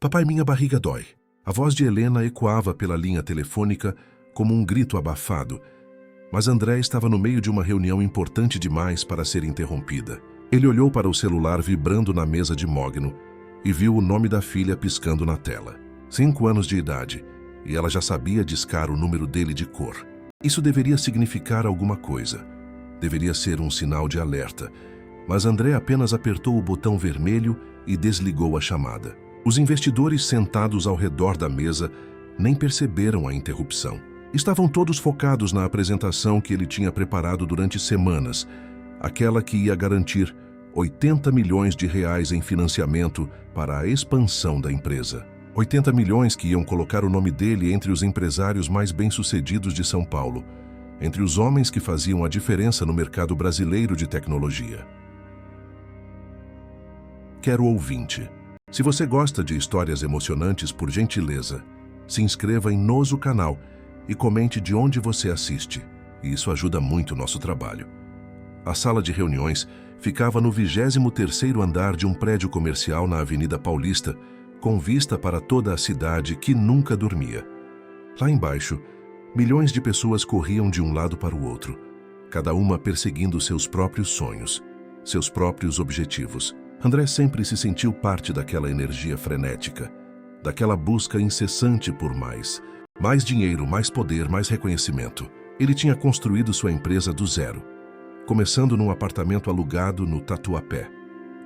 Papai, minha barriga dói. A voz de Helena ecoava pela linha telefônica como um grito abafado, mas André estava no meio de uma reunião importante demais para ser interrompida. Ele olhou para o celular vibrando na mesa de mogno e viu o nome da filha piscando na tela. 5 anos de idade, e ela já sabia discar o número dele de cor. Isso deveria significar alguma coisa. Deveria ser um sinal de alerta, mas André apenas apertou o botão vermelho e desligou a chamada. Os investidores sentados ao redor da mesa nem perceberam a interrupção. Estavam todos focados na apresentação que ele tinha preparado durante semanas, aquela que ia garantir 80 milhões de reais em financiamento para a expansão da empresa. 80 milhões que iam colocar o nome dele entre os empresários mais bem-sucedidos de São Paulo, entre os homens que faziam a diferença no mercado brasileiro de tecnologia. Quero ouvinte. Se você gosta de histórias emocionantes, por gentileza, se inscreva em nosso canal e comente de onde você assiste. Isso ajuda muito o nosso trabalho. A sala de reuniões ficava no 23º andar de um prédio comercial na Avenida Paulista, com vista para toda a cidade que nunca dormia. Lá embaixo, milhões de pessoas corriam de um lado para o outro, cada uma perseguindo seus próprios sonhos, seus próprios objetivos. André sempre se sentiu parte daquela energia frenética, daquela busca incessante por mais dinheiro, mais poder, mais reconhecimento. Ele tinha construído sua empresa do zero, começando num apartamento alugado no Tatuapé,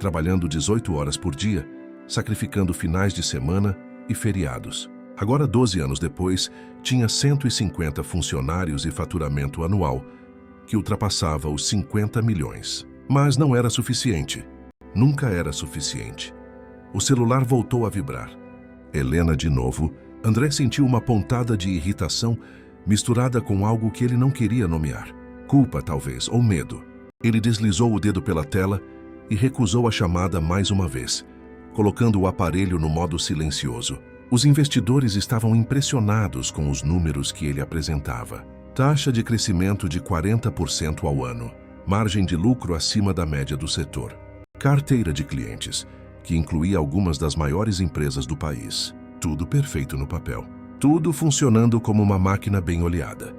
trabalhando 18 horas por dia, sacrificando finais de semana e feriados. Agora, 12 anos depois, tinha 150 funcionários e faturamento anual, que ultrapassava os 50 milhões. Mas não era suficiente. Nunca era suficiente. O celular voltou a vibrar. Helena de novo. André sentiu uma pontada de irritação misturada com algo que ele não queria nomear. Culpa, talvez, ou medo. Ele deslizou o dedo pela tela e recusou a chamada mais uma vez, colocando o aparelho no modo silencioso. Os investidores estavam impressionados com os números que ele apresentava. Taxa de crescimento de 40% ao ano. Margem de lucro acima da média do setor. Carteira de clientes, que incluía algumas das maiores empresas do país. Tudo perfeito no papel. Tudo funcionando como uma máquina bem oleada.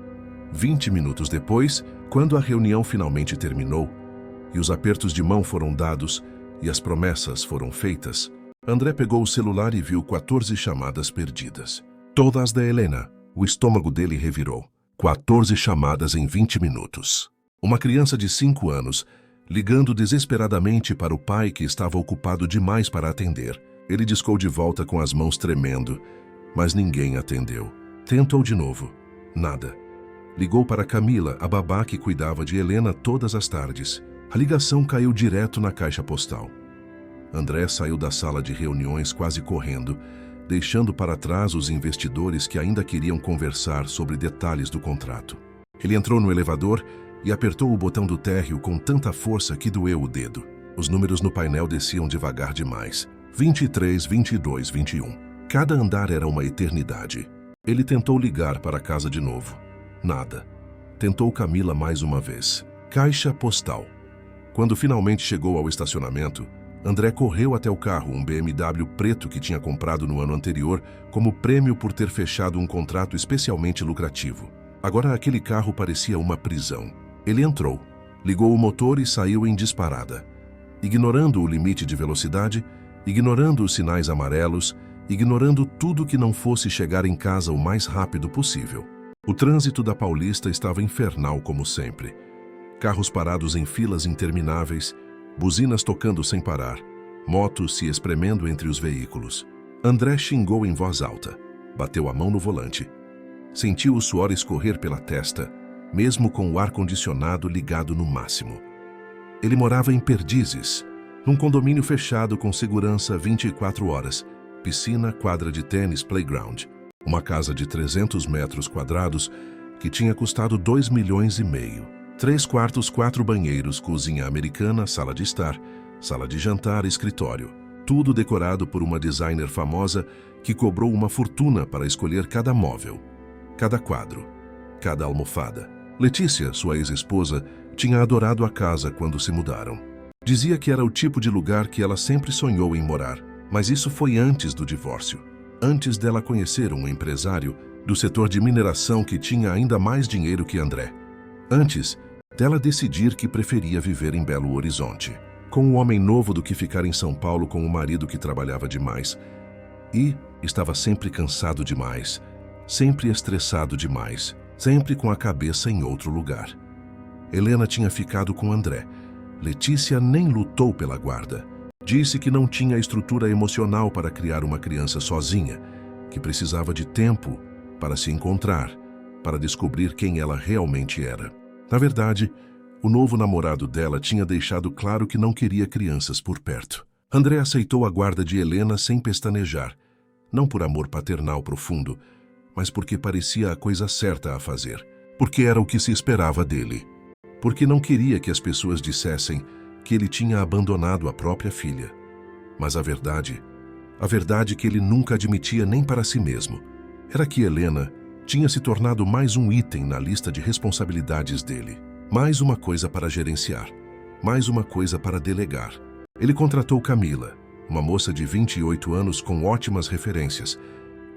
20 minutos depois, quando a reunião finalmente terminou, e os apertos de mão foram dados e as promessas foram feitas, André pegou o celular e viu 14 chamadas perdidas. Todas da Helena. O estômago dele revirou. 14 chamadas em 20 minutos. Uma criança de 5 anos, ligando desesperadamente para o pai que estava ocupado demais para atender. Ele discou de volta com as mãos tremendo, mas ninguém atendeu. Tentou de novo. Nada. Ligou para Camila, a babá que cuidava de Helena todas as tardes. A ligação caiu direto na caixa postal. André saiu da sala de reuniões quase correndo, deixando para trás os investidores que ainda queriam conversar sobre detalhes do contrato. Ele entrou no elevador e apertou o botão do térreo com tanta força que doeu o dedo. Os números no painel desciam devagar demais. 23, 22, 21. Cada andar era uma eternidade. Ele tentou ligar para a casa de novo. Nada. Tentou Camila mais uma vez. Caixa postal. Quando finalmente chegou ao estacionamento, André correu até o carro, um BMW preto que tinha comprado no ano anterior como prêmio por ter fechado um contrato especialmente lucrativo. Agora aquele carro parecia uma prisão. Ele entrou, ligou o motor e saiu em disparada, ignorando o limite de velocidade, ignorando os sinais amarelos, ignorando tudo que não fosse chegar em casa o mais rápido possível. O trânsito da Paulista estava infernal como sempre. Carros parados em filas intermináveis, buzinas tocando sem parar, motos se espremendo entre os veículos. André xingou em voz alta, bateu a mão no volante. Sentiu o suor escorrer pela testa, mesmo com o ar-condicionado ligado no máximo. Ele morava em Perdizes, num condomínio fechado com segurança 24 horas, piscina, quadra de tênis, playground. Uma casa de 300 metros quadrados que tinha custado 2,5 milhões. 3 quartos, 4 banheiros, cozinha americana, sala de estar, sala de jantar, escritório. Tudo decorado por uma designer famosa que cobrou uma fortuna para escolher cada móvel, cada quadro, cada almofada. Letícia, sua ex-esposa, tinha adorado a casa quando se mudaram. Dizia que era o tipo de lugar que ela sempre sonhou em morar. Mas isso foi antes do divórcio, antes dela conhecer um empresário do setor de mineração que tinha ainda mais dinheiro que André. Antes dela decidir que preferia viver em Belo Horizonte, com um homem novo do que ficar em São Paulo com um marido que trabalhava demais e estava sempre cansado demais, sempre estressado demais, sempre com a cabeça em outro lugar. Helena tinha ficado com André. Letícia nem lutou pela guarda. Disse que não tinha estrutura emocional para criar uma criança sozinha, que precisava de tempo para se encontrar, para descobrir quem ela realmente era. Na verdade, o novo namorado dela tinha deixado claro que não queria crianças por perto. André aceitou a guarda de Helena sem pestanejar, não por amor paternal profundo, mas porque parecia a coisa certa a fazer, porque era o que se esperava dele, porque não queria que as pessoas dissessem que ele tinha abandonado a própria filha. Mas a verdade que ele nunca admitia nem para si mesmo, era que Helena tinha se tornado mais um item na lista de responsabilidades dele. Mais uma coisa para gerenciar, mais uma coisa para delegar. Ele contratou Camila, uma moça de 28 anos com ótimas referências,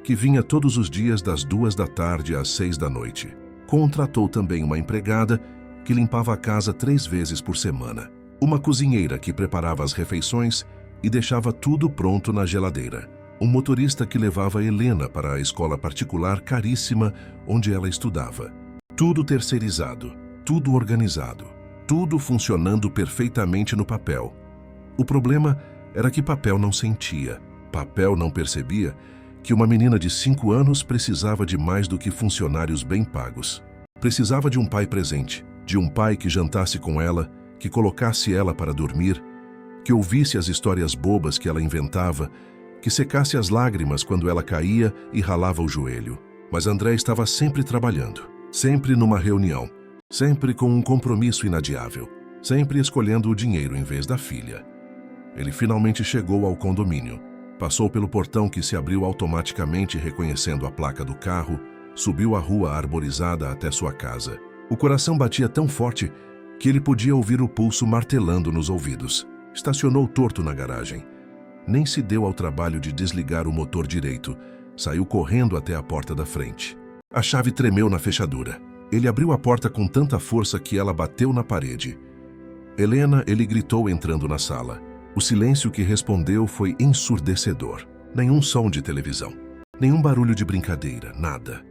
que vinha todos os dias das 2 da tarde às 6 da noite. Contratou também uma empregada que limpava a casa 3 vezes por semana. Uma cozinheira que preparava as refeições e deixava tudo pronto na geladeira. Um motorista que levava Helena para a escola particular caríssima onde ela estudava. Tudo terceirizado, tudo organizado, tudo funcionando perfeitamente no papel. O problema era que papel não sentia, papel não percebia que uma menina de 5 anos precisava de mais do que funcionários bem pagos. Precisava de um pai presente, de um pai que jantasse com ela, que colocasse ela para dormir, que ouvisse as histórias bobas que ela inventava, que secasse as lágrimas quando ela caía e ralava o joelho. Mas André estava sempre trabalhando, sempre numa reunião, sempre com um compromisso inadiável, sempre escolhendo o dinheiro em vez da filha. Ele finalmente chegou ao condomínio, passou pelo portão que se abriu automaticamente reconhecendo a placa do carro, subiu a rua arborizada até sua casa. O coração batia tão forte que ele podia ouvir o pulso martelando nos ouvidos. Estacionou torto na garagem. Nem se deu ao trabalho de desligar o motor direito. Saiu correndo até a porta da frente. A chave tremeu na fechadura. Ele abriu a porta com tanta força que ela bateu na parede. Helena, ele gritou entrando na sala. O silêncio que respondeu foi ensurdecedor. Nenhum som de televisão. Nenhum barulho de brincadeira, nada.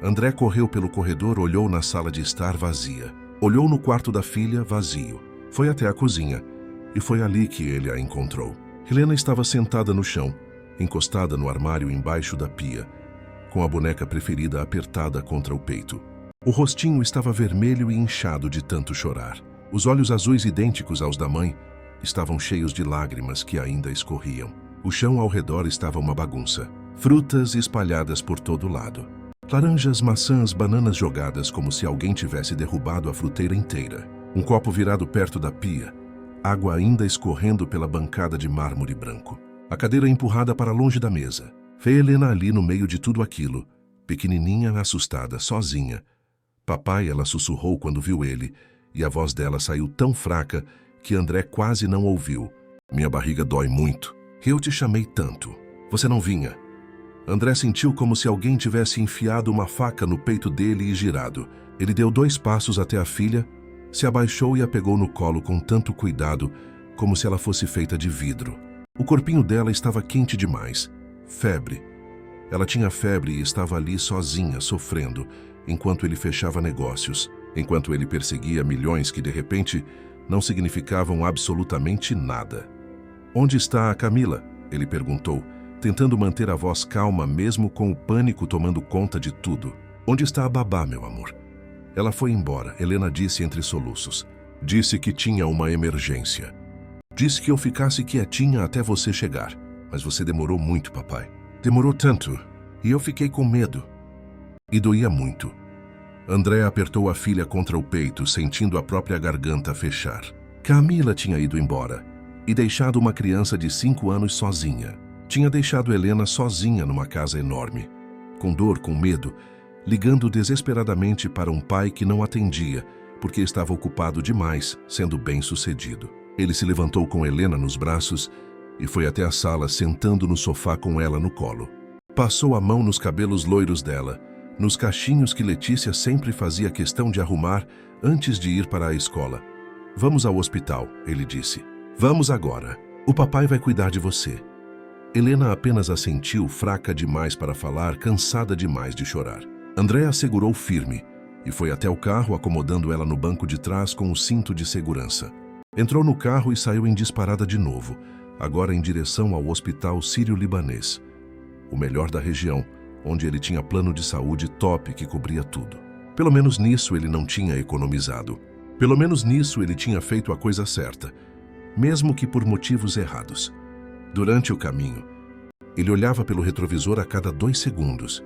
André correu pelo corredor, olhou na sala de estar vazia. Olhou no quarto da filha, vazio. Foi até a cozinha. E foi ali que ele a encontrou. Helena estava sentada no chão, encostada no armário embaixo da pia, com a boneca preferida apertada contra o peito. O rostinho estava vermelho e inchado de tanto chorar. Os olhos azuis idênticos aos da mãe estavam cheios de lágrimas que ainda escorriam. O chão ao redor estava uma bagunça. Frutas espalhadas por todo lado. Laranjas, maçãs, bananas jogadas como se alguém tivesse derrubado a fruteira inteira. Um copo virado perto da pia. Água ainda escorrendo pela bancada de mármore branco. A cadeira empurrada para longe da mesa. Vê Helena ali no meio de tudo aquilo, pequenininha, assustada, sozinha. Papai, ela sussurrou quando viu ele, e a voz dela saiu tão fraca que André quase não ouviu. Minha barriga dói muito. Eu te chamei tanto. Você não vinha. André sentiu como se alguém tivesse enfiado uma faca no peito dele e girado. Ele deu 2 passos até a filha, se abaixou e a pegou no colo com tanto cuidado, como se ela fosse feita de vidro. O corpinho dela estava quente demais. Febre. Ela tinha febre e estava ali sozinha, sofrendo, enquanto ele fechava negócios, enquanto ele perseguia milhões que, de repente, não significavam absolutamente nada. Onde está a Camila? Ele perguntou, tentando manter a voz calma mesmo com o pânico tomando conta de tudo. Onde está a babá, meu amor? Ela foi embora, Helena disse entre soluços. Disse que tinha uma emergência. Disse que eu ficasse quietinha até você chegar. Mas você demorou muito, papai. Demorou tanto. E eu fiquei com medo. E doía muito. André apertou a filha contra o peito, sentindo a própria garganta fechar. Camila tinha ido embora e deixado uma criança de 5 anos sozinha. Tinha deixado Helena sozinha numa casa enorme, com dor, com medo, ligando desesperadamente para um pai que não atendia, porque estava ocupado demais, sendo bem-sucedido. Ele se levantou com Helena nos braços e foi até a sala sentando no sofá com ela no colo. Passou a mão nos cabelos loiros dela, nos cachinhos que Letícia sempre fazia questão de arrumar antes de ir para a escola. Vamos ao hospital, ele disse. Vamos agora. O papai vai cuidar de você. Helena apenas assentiu, fraca demais para falar, cansada demais de chorar. André a segurou firme e foi até o carro, acomodando ela no banco de trás com o cinto de segurança. Entrou no carro e saiu em disparada de novo, agora em direção ao Hospital Sírio-Libanês, o melhor da região, onde ele tinha plano de saúde top que cobria tudo. Pelo menos nisso ele não tinha economizado. Pelo menos nisso ele tinha feito a coisa certa, mesmo que por motivos errados. Durante o caminho, ele olhava pelo retrovisor a cada 2 segundos,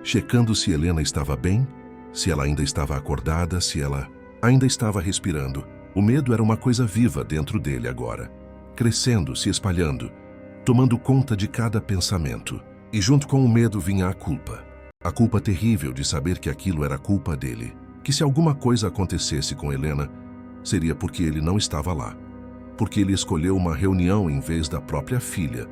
checando se Helena estava bem, se ela ainda estava acordada, se ela ainda estava respirando. O medo era uma coisa viva dentro dele agora, crescendo, se espalhando, tomando conta de cada pensamento. E junto com o medo vinha a culpa terrível de saber que aquilo era culpa dele, que se alguma coisa acontecesse com Helena, seria porque ele não estava lá, porque ele escolheu uma reunião em vez da própria filha.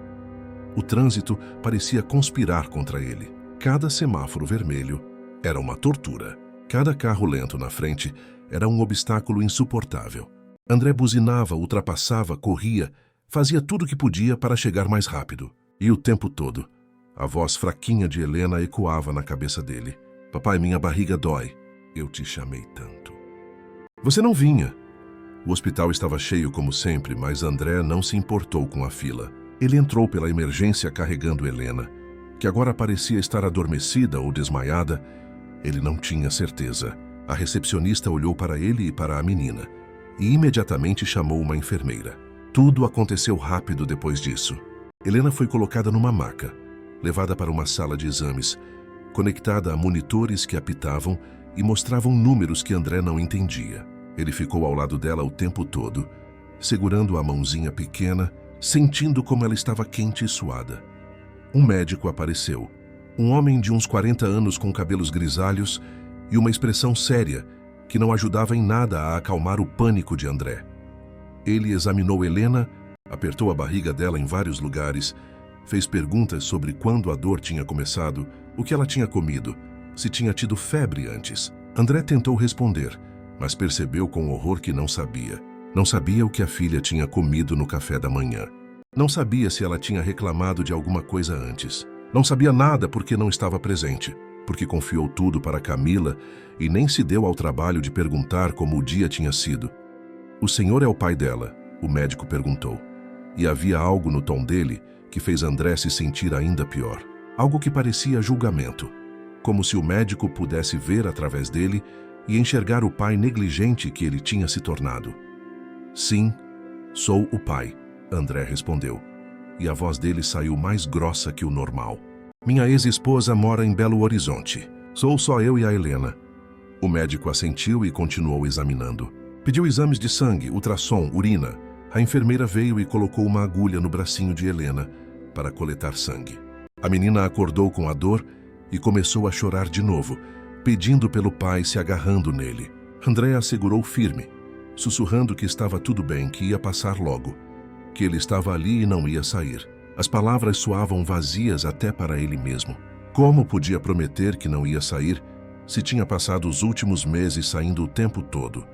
O trânsito parecia conspirar contra ele. Cada semáforo vermelho era uma tortura. Cada carro lento na frente era um obstáculo insuportável. André buzinava, ultrapassava, corria, fazia tudo o que podia para chegar mais rápido. E o tempo todo, a voz fraquinha de Helena ecoava na cabeça dele. Papai, minha barriga dói. Eu te chamei tanto. Você não vinha. O hospital estava cheio como sempre, mas André não se importou com a fila. Ele entrou pela emergência carregando Helena, que agora parecia estar adormecida ou desmaiada. Ele não tinha certeza. A recepcionista olhou para ele e para a menina, e imediatamente chamou uma enfermeira. Tudo aconteceu rápido depois disso. Helena foi colocada numa maca, levada para uma sala de exames, conectada a monitores que apitavam e mostravam números que André não entendia. Ele ficou ao lado dela o tempo todo, segurando a mãozinha pequena, sentindo como ela estava quente e suada. Um médico apareceu, um homem de uns 40 anos com cabelos grisalhos e uma expressão séria que não ajudava em nada a acalmar o pânico de André. Ele examinou Helena, apertou a barriga dela em vários lugares, fez perguntas sobre quando a dor tinha começado, o que ela tinha comido, se tinha tido febre antes. André tentou responder, mas percebeu com horror que não sabia. Não sabia o que a filha tinha comido no café da manhã. Não sabia se ela tinha reclamado de alguma coisa antes. Não sabia nada porque não estava presente, porque confiou tudo para Camila e nem se deu ao trabalho de perguntar como o dia tinha sido. O senhor é o pai dela? O médico perguntou. E havia algo no tom dele que fez André se sentir ainda pior. Algo que parecia julgamento, como se o médico pudesse ver através dele e enxergar o pai negligente que ele tinha se tornado. Sim, sou o pai, André respondeu, e a voz dele saiu mais grossa que o normal. Minha ex-esposa mora em Belo Horizonte. Sou só eu e a Helena. O médico assentiu e continuou examinando. Pediu exames de sangue, ultrassom, urina. A enfermeira veio e colocou uma agulha no bracinho de Helena para coletar sangue. A menina acordou com a dor e começou a chorar de novo, pedindo pelo pai, se agarrando nele. André a segurou firme, sussurrando que estava tudo bem, que ia passar logo, que ele estava ali e não ia sair. As palavras soavam vazias até para ele mesmo. Como podia prometer que não ia sair se tinha passado os últimos meses saindo o tempo todo,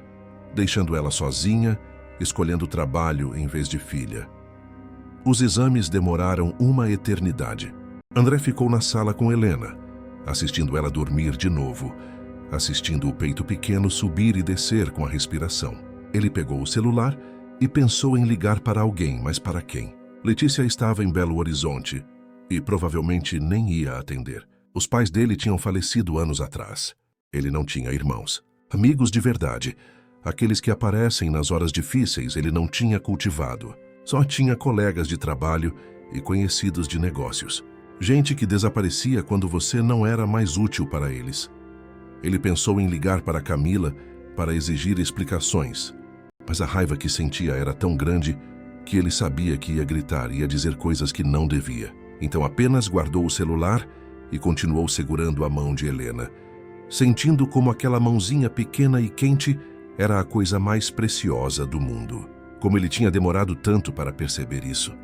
deixando ela sozinha, escolhendo trabalho em vez de filha? Os exames demoraram uma eternidade. André ficou na sala com Helena, assistindo ela dormir de novo, assistindo o peito pequeno subir e descer com a respiração. Ele pegou o celular e pensou em ligar para alguém, mas para quem? Letícia estava em Belo Horizonte e provavelmente nem ia atender. Os pais dele tinham falecido anos atrás. Ele não tinha irmãos. Amigos de verdade, aqueles que aparecem nas horas difíceis, ele não tinha cultivado. Só tinha colegas de trabalho e conhecidos de negócios. Gente que desaparecia quando você não era mais útil para eles. Ele pensou em ligar para Camila para exigir explicações, mas a raiva que sentia era tão grande que ele sabia que ia gritar e ia dizer coisas que não devia. Então apenas guardou o celular e continuou segurando a mão de Helena, sentindo como aquela mãozinha pequena e quente era a coisa mais preciosa do mundo. Como ele tinha demorado tanto para perceber isso.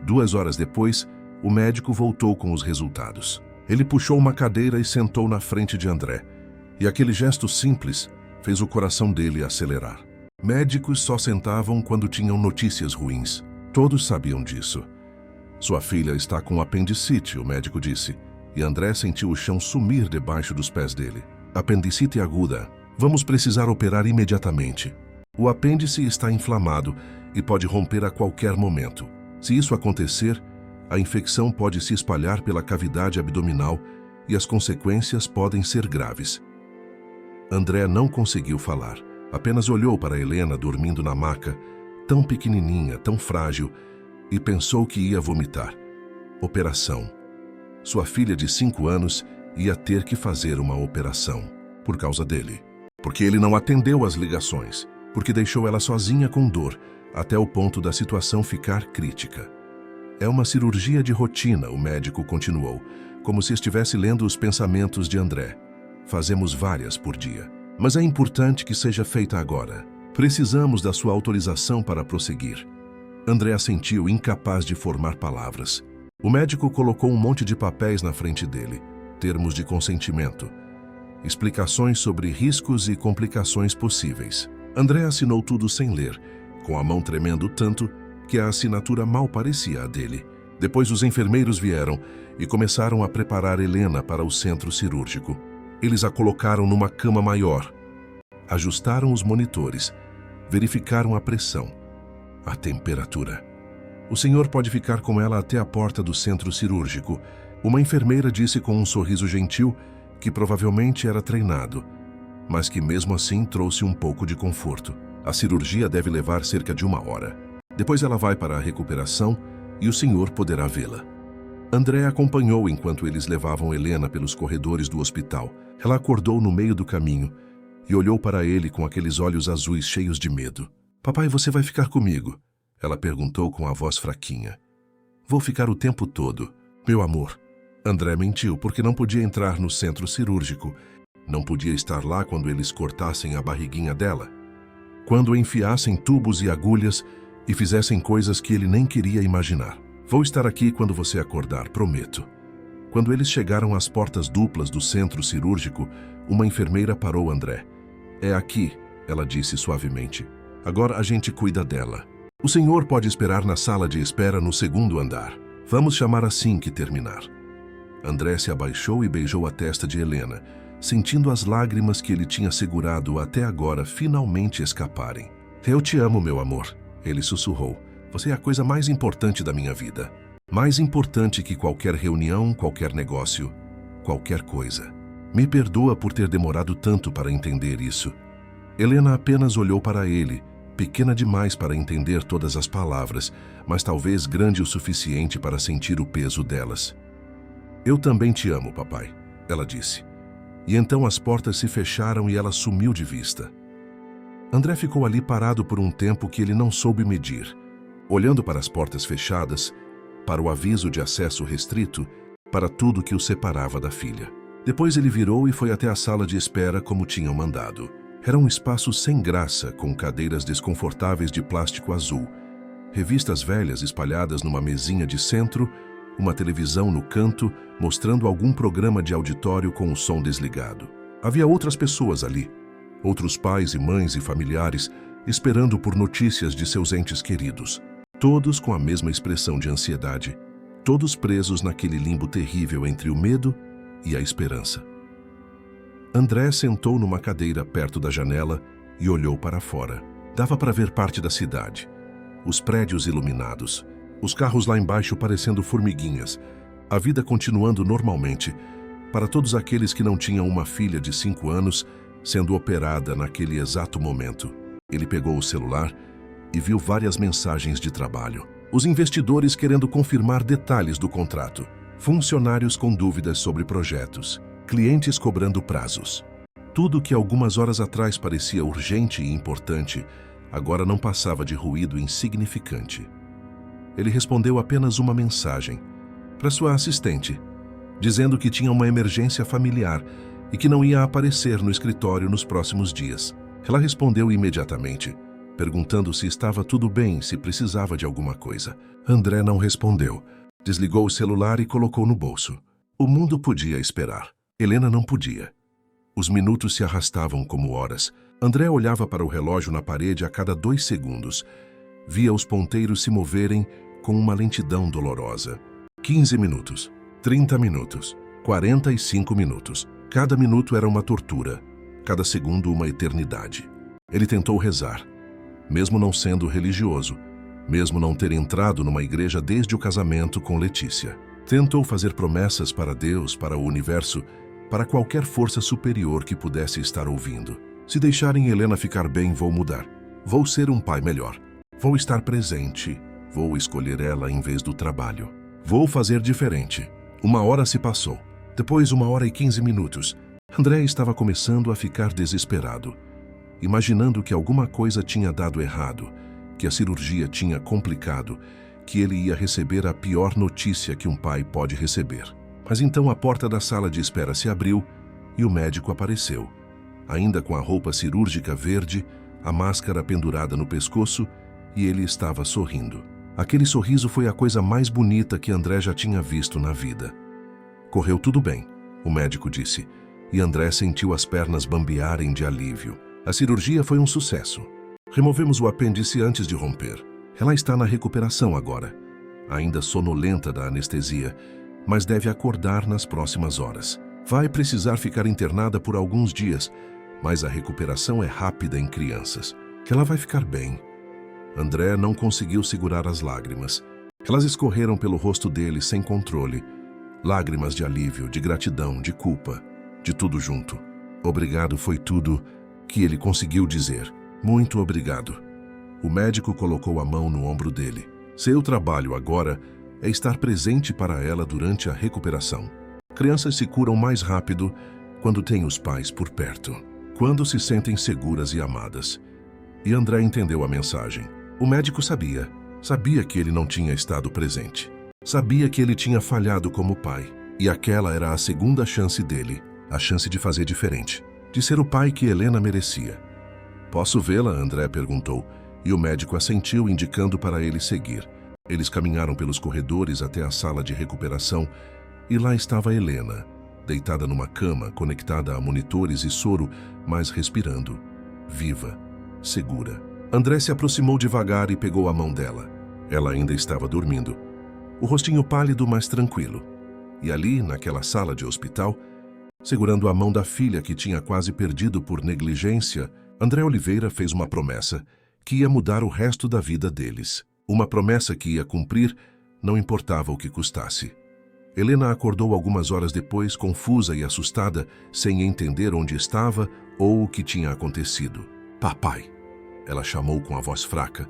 2 horas depois, o médico voltou com os resultados. Ele puxou uma cadeira e sentou na frente de André, e aquele gesto simples fez o coração dele acelerar. Médicos só sentavam quando tinham notícias ruins. Todos sabiam disso. Sua filha está com apendicite, o médico disse, e André sentiu o chão sumir debaixo dos pés dele. Apendicite aguda. Vamos precisar operar imediatamente. O apêndice está inflamado e pode romper a qualquer momento. Se isso acontecer, a infecção pode se espalhar pela cavidade abdominal e as consequências podem ser graves. André não conseguiu falar. Apenas olhou para Helena dormindo na maca, tão pequenininha, tão frágil, e pensou que ia vomitar. Operação. Sua filha de 5 anos ia ter que fazer uma operação. Por causa dele. Porque ele não atendeu às ligações. Porque deixou ela sozinha com dor, até o ponto da situação ficar crítica. É uma cirurgia de rotina, o médico continuou, como se estivesse lendo os pensamentos de André. Fazemos várias por dia. Mas é importante que seja feita agora. Precisamos da sua autorização para prosseguir. André assentiu, incapaz de formar palavras. O médico colocou um monte de papéis na frente dele. Termos de consentimento. Explicações sobre riscos e complicações possíveis. André assinou tudo sem ler, com a mão tremendo tanto que a assinatura mal parecia a dele. Depois os enfermeiros vieram e começaram a preparar Helena para o centro cirúrgico. Eles a colocaram numa cama maior. Ajustaram os monitores. Verificaram a pressão, a temperatura. O senhor pode ficar com ela até a porta do centro cirúrgico. Uma enfermeira disse com um sorriso gentil que provavelmente era treinado, mas que mesmo assim trouxe um pouco de conforto. A cirurgia deve levar cerca de 1 hora. Depois ela vai para a recuperação e o senhor poderá vê-la. André acompanhou enquanto eles levavam Helena pelos corredores do hospital. Ela acordou no meio do caminho e olhou para ele com aqueles olhos azuis cheios de medo. Papai, você vai ficar comigo? Ela perguntou com a voz fraquinha. Vou ficar o tempo todo, meu amor. André mentiu porque não podia entrar no centro cirúrgico. Não podia estar lá quando eles cortassem a barriguinha dela. Quando enfiassem tubos e agulhas e fizessem coisas que ele nem queria imaginar. Vou estar aqui quando você acordar, prometo. Quando eles chegaram às portas duplas do centro cirúrgico, uma enfermeira parou André. É aqui, ela disse suavemente. Agora a gente cuida dela. O senhor pode esperar na sala de espera no 2º andar. Vamos chamar assim que terminar. André se abaixou e beijou a testa de Helena, sentindo as lágrimas que ele tinha segurado até agora finalmente escaparem. Eu te amo, meu amor, ele sussurrou. Você é a coisa mais importante da minha vida. Mais importante que qualquer reunião, qualquer negócio, qualquer coisa. Me perdoa por ter demorado tanto para entender isso. Helena apenas olhou para ele, pequena demais para entender todas as palavras, mas talvez grande o suficiente para sentir o peso delas. Eu também te amo, papai, ela disse. E então as portas se fecharam e ela sumiu de vista. André ficou ali parado por um tempo que ele não soube medir, olhando para as portas fechadas, para o aviso de acesso restrito, para tudo que o separava da filha. Depois ele virou e foi até a sala de espera como tinham mandado. Era um espaço sem graça, com cadeiras desconfortáveis de plástico azul, revistas velhas espalhadas numa mesinha de centro, uma televisão no canto, mostrando algum programa de auditório com o som desligado. Havia outras pessoas ali, outros pais e mães e familiares, esperando por notícias de seus entes queridos. Todos com a mesma expressão de ansiedade, todos presos naquele limbo terrível entre o medo e a esperança. André sentou numa cadeira perto da janela e olhou para fora. Dava para ver parte da cidade, os prédios iluminados, os carros lá embaixo parecendo formiguinhas, a vida continuando normalmente, para todos aqueles que não tinham uma filha de 5 anos sendo operada naquele exato momento. Ele pegou o celular e viu várias mensagens de trabalho. Os investidores querendo confirmar detalhes do contrato, funcionários com dúvidas sobre projetos, clientes cobrando prazos. Tudo que algumas horas atrás parecia urgente e importante, agora não passava de ruído insignificante. Ele respondeu apenas uma mensagem para sua assistente, dizendo que tinha uma emergência familiar e que não ia aparecer no escritório nos próximos dias. Ela respondeu imediatamente: perguntando se estava tudo bem, se precisava de alguma coisa. André não respondeu. Desligou o celular e colocou no bolso. O mundo podia esperar. Helena não podia. Os minutos se arrastavam como horas. André olhava para o relógio na parede a cada 2 segundos. Via os ponteiros se moverem com uma lentidão dolorosa. 15 minutos, 30 minutos, 45 minutos. Cada minuto era uma tortura, cada segundo uma eternidade. Ele tentou rezar, mesmo não sendo religioso, mesmo não ter entrado numa igreja desde o casamento com Letícia. Tentou fazer promessas para Deus, para o universo, para qualquer força superior que pudesse estar ouvindo. Se deixarem Helena ficar bem, vou mudar. Vou ser um pai melhor. Vou estar presente. Vou escolher ela em vez do trabalho. Vou fazer diferente. 1 hora se passou. Depois 1 hora e 15 minutos. André estava começando a ficar desesperado, imaginando que alguma coisa tinha dado errado, que a cirurgia tinha complicado, que ele ia receber a pior notícia que um pai pode receber. Mas então a porta da sala de espera se abriu e o médico apareceu, ainda com a roupa cirúrgica verde, a máscara pendurada no pescoço, e ele estava sorrindo. Aquele sorriso foi a coisa mais bonita que André já tinha visto na vida. Correu tudo bem, o médico disse, e André sentiu as pernas bambearem de alívio. A cirurgia foi um sucesso. Removemos o apêndice antes de romper. Ela está na recuperação agora, ainda sonolenta da anestesia, mas deve acordar nas próximas horas. Vai precisar ficar internada por alguns dias, mas a recuperação é rápida em crianças. Ela vai ficar bem. André não conseguiu segurar as lágrimas. Elas escorreram pelo rosto dele sem controle. Lágrimas de alívio, de gratidão, de culpa, de tudo junto. Obrigado foi tudo que ele conseguiu dizer. Muito obrigado. O médico colocou a mão no ombro dele. Seu trabalho agora é estar presente para ela durante a recuperação. Crianças se curam mais rápido quando têm os pais por perto, quando se sentem seguras e amadas. E André entendeu a mensagem. O médico sabia que ele não tinha estado presente. Sabia que ele tinha falhado como pai. E aquela era a segunda chance dele, a chance de fazer diferente, de ser o pai que Helena merecia. Posso vê-la? André perguntou, e o médico assentiu, indicando para ele seguir. Eles caminharam pelos corredores até a sala de recuperação, e lá estava Helena, deitada numa cama, conectada a monitores e soro, mas respirando, viva, segura. André se aproximou devagar e pegou a mão dela. Ela ainda estava dormindo. O rostinho pálido, mas tranquilo. E ali, naquela sala de hospital, segurando a mão da filha que tinha quase perdido por negligência, André Oliveira fez uma promessa que ia mudar o resto da vida deles. Uma promessa que ia cumprir, não importava o que custasse. Helena acordou algumas horas depois, confusa e assustada, sem entender onde estava ou o que tinha acontecido. Papai! Ela chamou com a voz fraca,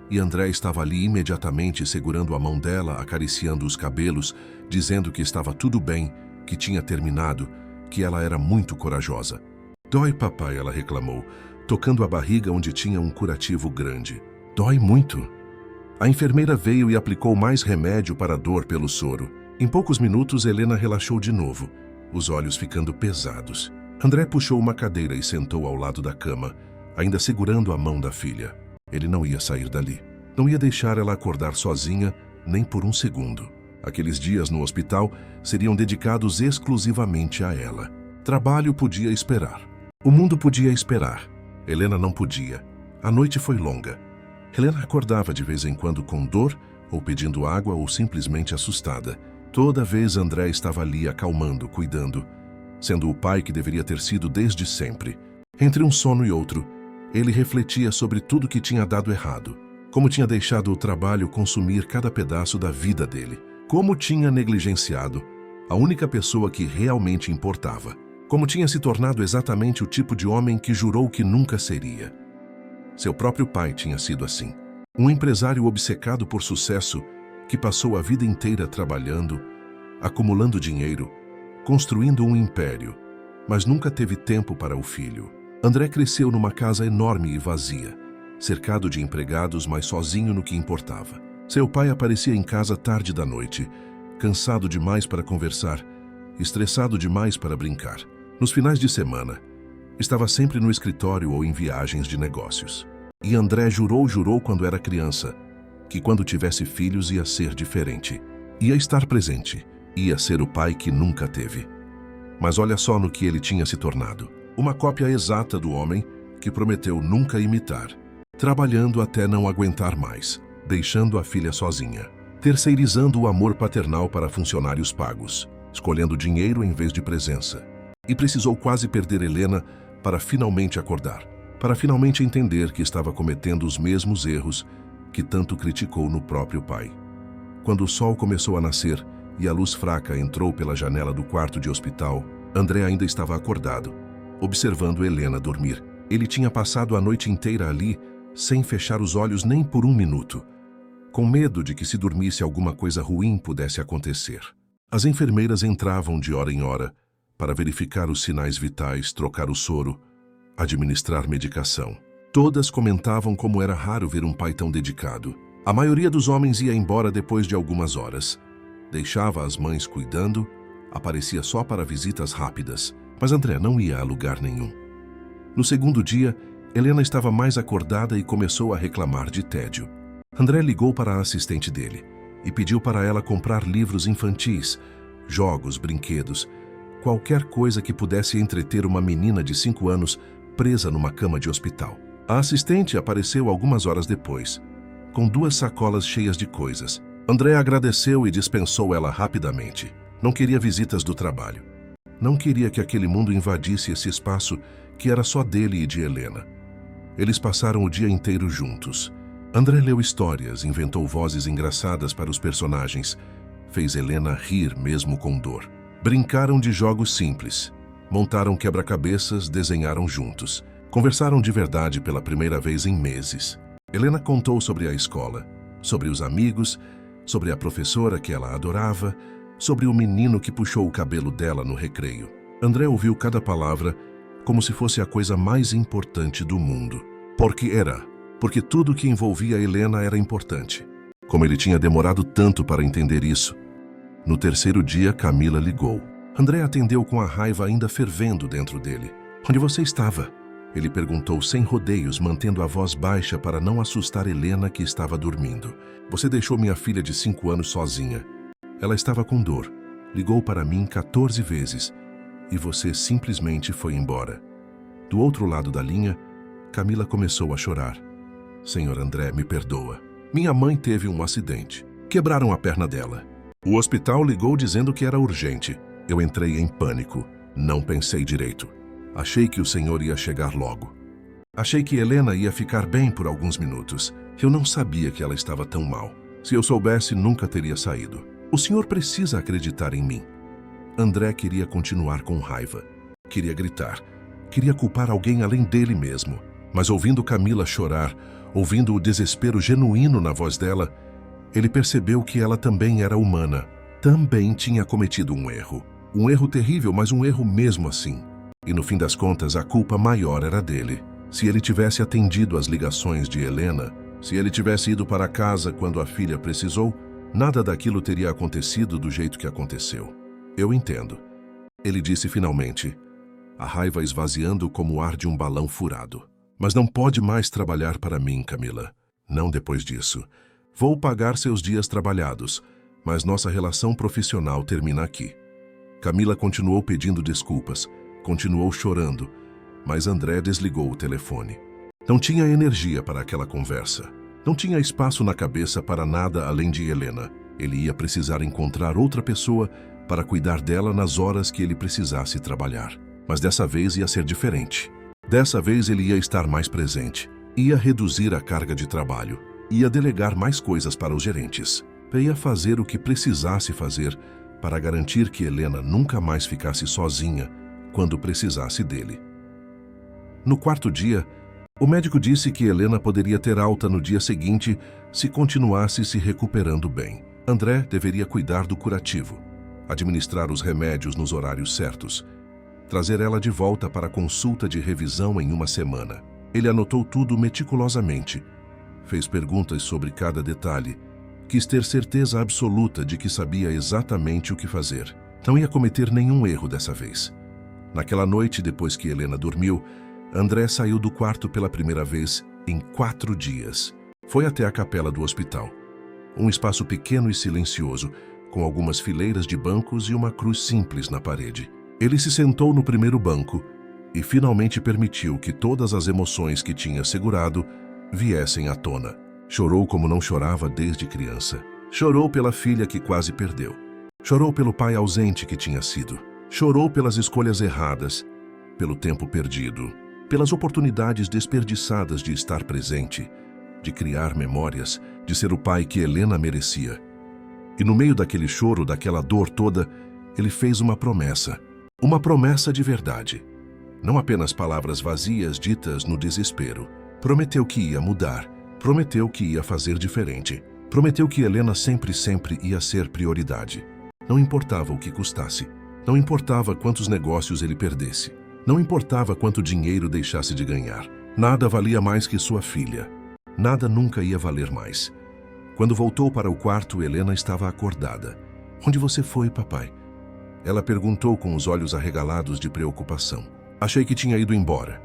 e André estava ali imediatamente segurando a mão dela, acariciando os cabelos, dizendo que estava tudo bem, que tinha terminado, que ela era muito corajosa. Dói, papai, ela reclamou, tocando a barriga onde tinha um curativo grande. Dói muito. A enfermeira veio e aplicou mais remédio para a dor pelo soro. Em poucos minutos, Helena relaxou de novo, os olhos ficando pesados. André puxou uma cadeira e sentou ao lado da cama, ainda segurando a mão da filha. Ele não ia sair dali. Não ia deixar ela acordar sozinha, nem por um segundo. Aqueles dias no hospital seriam dedicados exclusivamente a ela. Trabalho podia esperar. O mundo podia esperar. Helena não podia. A noite foi longa. Helena acordava de vez em quando com dor, ou pedindo água, ou simplesmente assustada. Toda vez André estava ali acalmando, cuidando, sendo o pai que deveria ter sido desde sempre. Entre um sono e outro, ele refletia sobre tudo que tinha dado errado, como tinha deixado o trabalho consumir cada pedaço da vida dele, como tinha negligenciado a única pessoa que realmente importava, como tinha se tornado exatamente o tipo de homem que jurou que nunca seria. Seu próprio pai tinha sido assim, um empresário obcecado por sucesso que passou a vida inteira trabalhando, acumulando dinheiro, construindo um império, mas nunca teve tempo para o filho. André cresceu numa casa enorme e vazia, cercado de empregados, mas sozinho no que importava. Seu pai aparecia em casa tarde da noite, cansado demais para conversar, estressado demais para brincar. Nos finais de semana, estava sempre no escritório ou em viagens de negócios. E André jurou quando era criança que quando tivesse filhos ia ser diferente. Ia estar presente. Ia ser o pai que nunca teve. Mas olha só no que ele tinha se tornado. Uma cópia exata do homem que prometeu nunca imitar. Trabalhando até não aguentar mais. Deixando a filha sozinha. Terceirizando o amor paternal para funcionários pagos. Escolhendo dinheiro em vez de presença. E precisou quase perder Helena para finalmente acordar. Para finalmente entender que estava cometendo os mesmos erros que tanto criticou no próprio pai. Quando o sol começou a nascer e a luz fraca entrou pela janela do quarto de hospital, André ainda estava acordado, observando Helena dormir. Ele tinha passado a noite inteira ali, sem fechar os olhos nem por um minuto, com medo de que se dormisse alguma coisa ruim pudesse acontecer. As enfermeiras entravam de hora em hora para verificar os sinais vitais, trocar o soro, administrar medicação. Todas comentavam como era raro ver um pai tão dedicado. A maioria dos homens ia embora depois de algumas horas. Deixava as mães cuidando, aparecia só para visitas rápidas. Mas André não ia a lugar nenhum. No segundo dia, Helena estava mais acordada e começou a reclamar de tédio. André ligou para a assistente dele e pediu para ela comprar livros infantis, jogos, brinquedos, qualquer coisa que pudesse entreter uma menina de 5 anos presa numa cama de hospital. A assistente apareceu algumas horas depois, com 2 sacolas cheias de coisas. André agradeceu e dispensou ela rapidamente. Não queria visitas do trabalho. Não queria que aquele mundo invadisse esse espaço que era só dele e de Helena. Eles passaram o dia inteiro juntos. André leu histórias, inventou vozes engraçadas para os personagens, fez Helena rir mesmo com dor. Brincaram de jogos simples, montaram quebra-cabeças, desenharam juntos. Conversaram de verdade pela primeira vez em meses. Helena contou sobre a escola, sobre os amigos, sobre a professora que ela adorava, sobre o menino que puxou o cabelo dela no recreio. André ouviu cada palavra como se fosse a coisa mais importante do mundo. Porque tudo que envolvia Helena era importante. Como ele tinha demorado tanto para entender isso. No terceiro dia, Camila ligou. André atendeu com a raiva ainda fervendo dentro dele. Onde você estava? Ele perguntou sem rodeios, mantendo a voz baixa para não assustar Helena, que estava dormindo. Você deixou minha filha de 5 anos sozinha. Ela estava com dor. Ligou para mim 14 vezes. E você simplesmente foi embora. Do outro lado da linha, Camila começou a chorar. Senhor André, me perdoa. Minha mãe teve um acidente. Quebraram a perna dela. O hospital ligou dizendo que era urgente. Eu entrei em pânico. Não pensei direito. Achei que o senhor ia chegar logo. Achei que Helena ia ficar bem por alguns minutos. Eu não sabia que ela estava tão mal. Se eu soubesse, nunca teria saído. O senhor precisa acreditar em mim. André queria continuar com raiva. Queria gritar. Queria culpar alguém além dele mesmo. Mas ouvindo Camila chorar, ouvindo o desespero genuíno na voz dela, ele percebeu que ela também era humana. Também tinha cometido um erro. Um erro terrível, mas um erro mesmo assim. E no fim das contas, a culpa maior era dele. Se ele tivesse atendido às ligações de Helena, se ele tivesse ido para casa quando a filha precisou, nada daquilo teria acontecido do jeito que aconteceu. Eu entendo. Ele disse finalmente, a raiva esvaziando como o ar de um balão furado. Mas não pode mais trabalhar para mim, Camila. Não depois disso. Vou pagar seus dias trabalhados, mas nossa relação profissional termina aqui. Camila continuou pedindo desculpas, continuou chorando, mas André desligou o telefone. Não tinha energia para aquela conversa. Não tinha espaço na cabeça para nada além de Helena. Ele ia precisar encontrar outra pessoa para cuidar dela nas horas que ele precisasse trabalhar. Mas dessa vez ia ser diferente. Dessa vez ele ia estar mais presente, ia reduzir a carga de trabalho, ia delegar mais coisas para os gerentes, ia fazer o que precisasse fazer para garantir que Helena nunca mais ficasse sozinha quando precisasse dele. No quarto dia, o médico disse que Helena poderia ter alta no dia seguinte se continuasse se recuperando bem. André deveria cuidar do curativo, administrar os remédios nos horários certos, trazer ela de volta para a consulta de revisão em uma semana. Ele anotou tudo meticulosamente, fez perguntas sobre cada detalhe, quis ter certeza absoluta de que sabia exatamente o que fazer. Não ia cometer nenhum erro dessa vez. Naquela noite, depois que Helena dormiu, André saiu do quarto pela primeira vez em 4 dias. Foi até a capela do hospital. Um espaço pequeno e silencioso, com algumas fileiras de bancos e uma cruz simples na parede. Ele se sentou no primeiro banco e finalmente permitiu que todas as emoções que tinha segurado viessem à tona. Chorou como não chorava desde criança. Chorou pela filha que quase perdeu. Chorou pelo pai ausente que tinha sido. Chorou pelas escolhas erradas, pelo tempo perdido, pelas oportunidades desperdiçadas de estar presente, de criar memórias, de ser o pai que Helena merecia. E no meio daquele choro, daquela dor toda, ele fez uma promessa de verdade. Não apenas palavras vazias ditas no desespero. Prometeu que ia mudar, prometeu que ia fazer diferente, prometeu que Helena sempre ia ser prioridade. Não importava o que custasse, não importava quantos negócios ele perdesse, não importava quanto dinheiro deixasse de ganhar. Nada valia mais que sua filha. Nada nunca ia valer mais. Quando voltou para o quarto, Helena estava acordada. "Onde você foi, papai?" Ela perguntou com os olhos arregalados de preocupação. "Achei que tinha ido embora."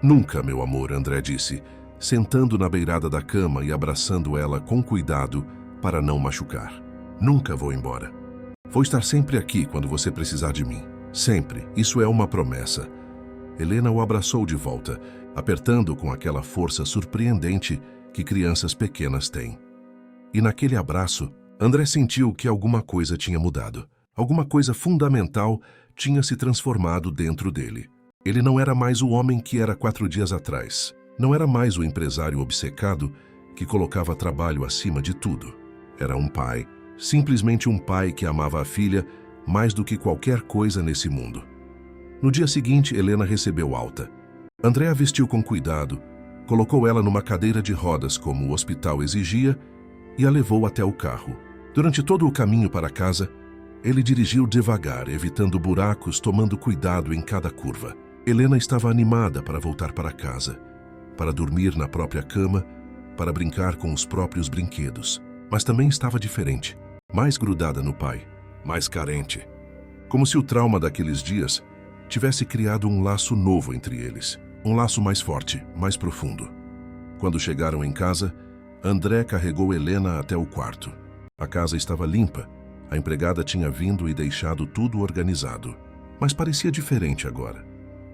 "Nunca, meu amor", André disse, sentando na beirada da cama e abraçando ela com cuidado para não machucar. "Nunca vou embora. Vou estar sempre aqui quando você precisar de mim. Sempre. Isso é uma promessa." Helena o abraçou de volta, apertando com aquela força surpreendente que crianças pequenas têm. E naquele abraço, André sentiu que alguma coisa tinha mudado. Alguma coisa fundamental tinha se transformado dentro dele. Ele não era mais o homem que era 4 dias atrás. Não era mais o empresário obcecado que colocava trabalho acima de tudo. Era um pai, simplesmente um pai que amava a filha mais do que qualquer coisa nesse mundo. No dia seguinte, Helena recebeu alta. André a vestiu com cuidado, colocou ela numa cadeira de rodas como o hospital exigia e a levou até o carro. Durante todo o caminho para casa, ele dirigiu devagar, evitando buracos, tomando cuidado em cada curva. Helena estava animada para voltar para casa, para dormir na própria cama, para brincar com os próprios brinquedos. Mas também estava diferente, mais grudada no pai, mais carente. Como se o trauma daqueles dias tivesse criado um laço novo entre eles. Um laço mais forte, mais profundo. Quando chegaram em casa, André carregou Helena até o quarto. A casa estava limpa. A empregada tinha vindo e deixado tudo organizado. Mas parecia diferente agora.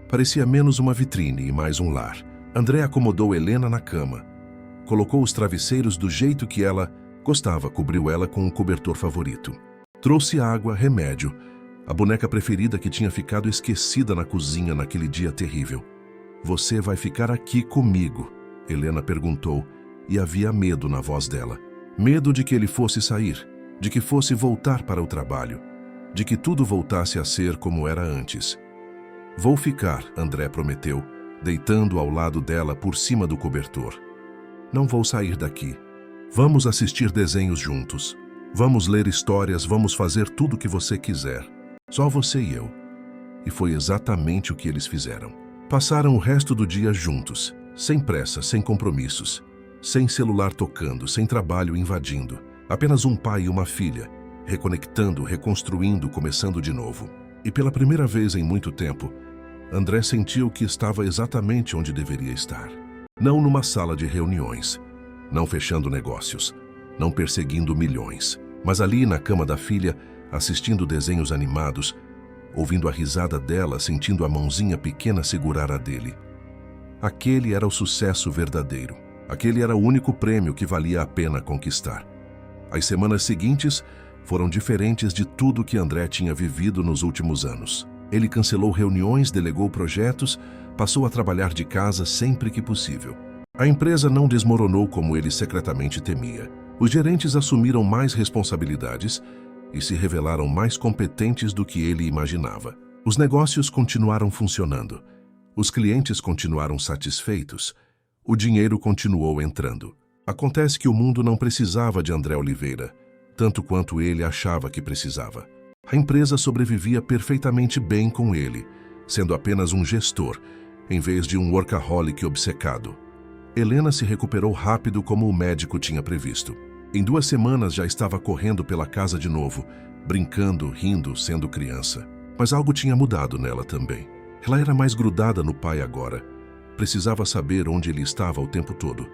Parecia menos uma vitrine e mais um lar. André acomodou Helena na cama. Colocou os travesseiros do jeito que ela gostava, cobriu ela com um cobertor favorito. Trouxe água, remédio, a boneca preferida que tinha ficado esquecida na cozinha naquele dia terrível. "Você vai ficar aqui comigo?" Helena perguntou, e havia medo na voz dela. Medo de que ele fosse sair, de que fosse voltar para o trabalho, de que tudo voltasse a ser como era antes. "Vou ficar", André prometeu, deitando ao lado dela por cima do cobertor. "Não vou sair daqui. Vamos assistir desenhos juntos. Vamos ler histórias, vamos fazer tudo o que você quiser. Só você e eu." E foi exatamente o que eles fizeram. Passaram o resto do dia juntos, sem pressa, sem compromissos, sem celular tocando, sem trabalho invadindo. Apenas um pai e uma filha, reconectando, reconstruindo, começando de novo. E pela primeira vez em muito tempo, André sentiu que estava exatamente onde deveria estar. Não numa sala de reuniões, não fechando negócios, não perseguindo milhões, mas ali na cama da filha, assistindo desenhos animados, ouvindo a risada dela, sentindo a mãozinha pequena segurar a dele. Aquele era o sucesso verdadeiro. Aquele era o único prêmio que valia a pena conquistar. As semanas seguintes foram diferentes de tudo que André tinha vivido nos últimos anos. Ele cancelou reuniões, delegou projetos, passou a trabalhar de casa sempre que possível. A empresa não desmoronou como ele secretamente temia. Os gerentes assumiram mais responsabilidades e se revelaram mais competentes do que ele imaginava. Os negócios continuaram funcionando. Os clientes continuaram satisfeitos. O dinheiro continuou entrando. Acontece que o mundo não precisava de André Oliveira, tanto quanto ele achava que precisava. A empresa sobrevivia perfeitamente bem com ele, sendo apenas um gestor, em vez de um workaholic obcecado. Helena se recuperou rápido como o médico tinha previsto. Em 2 semanas já estava correndo pela casa de novo, brincando, rindo, sendo criança. Mas algo tinha mudado nela também. Ela era mais grudada no pai agora. Precisava saber onde ele estava o tempo todo.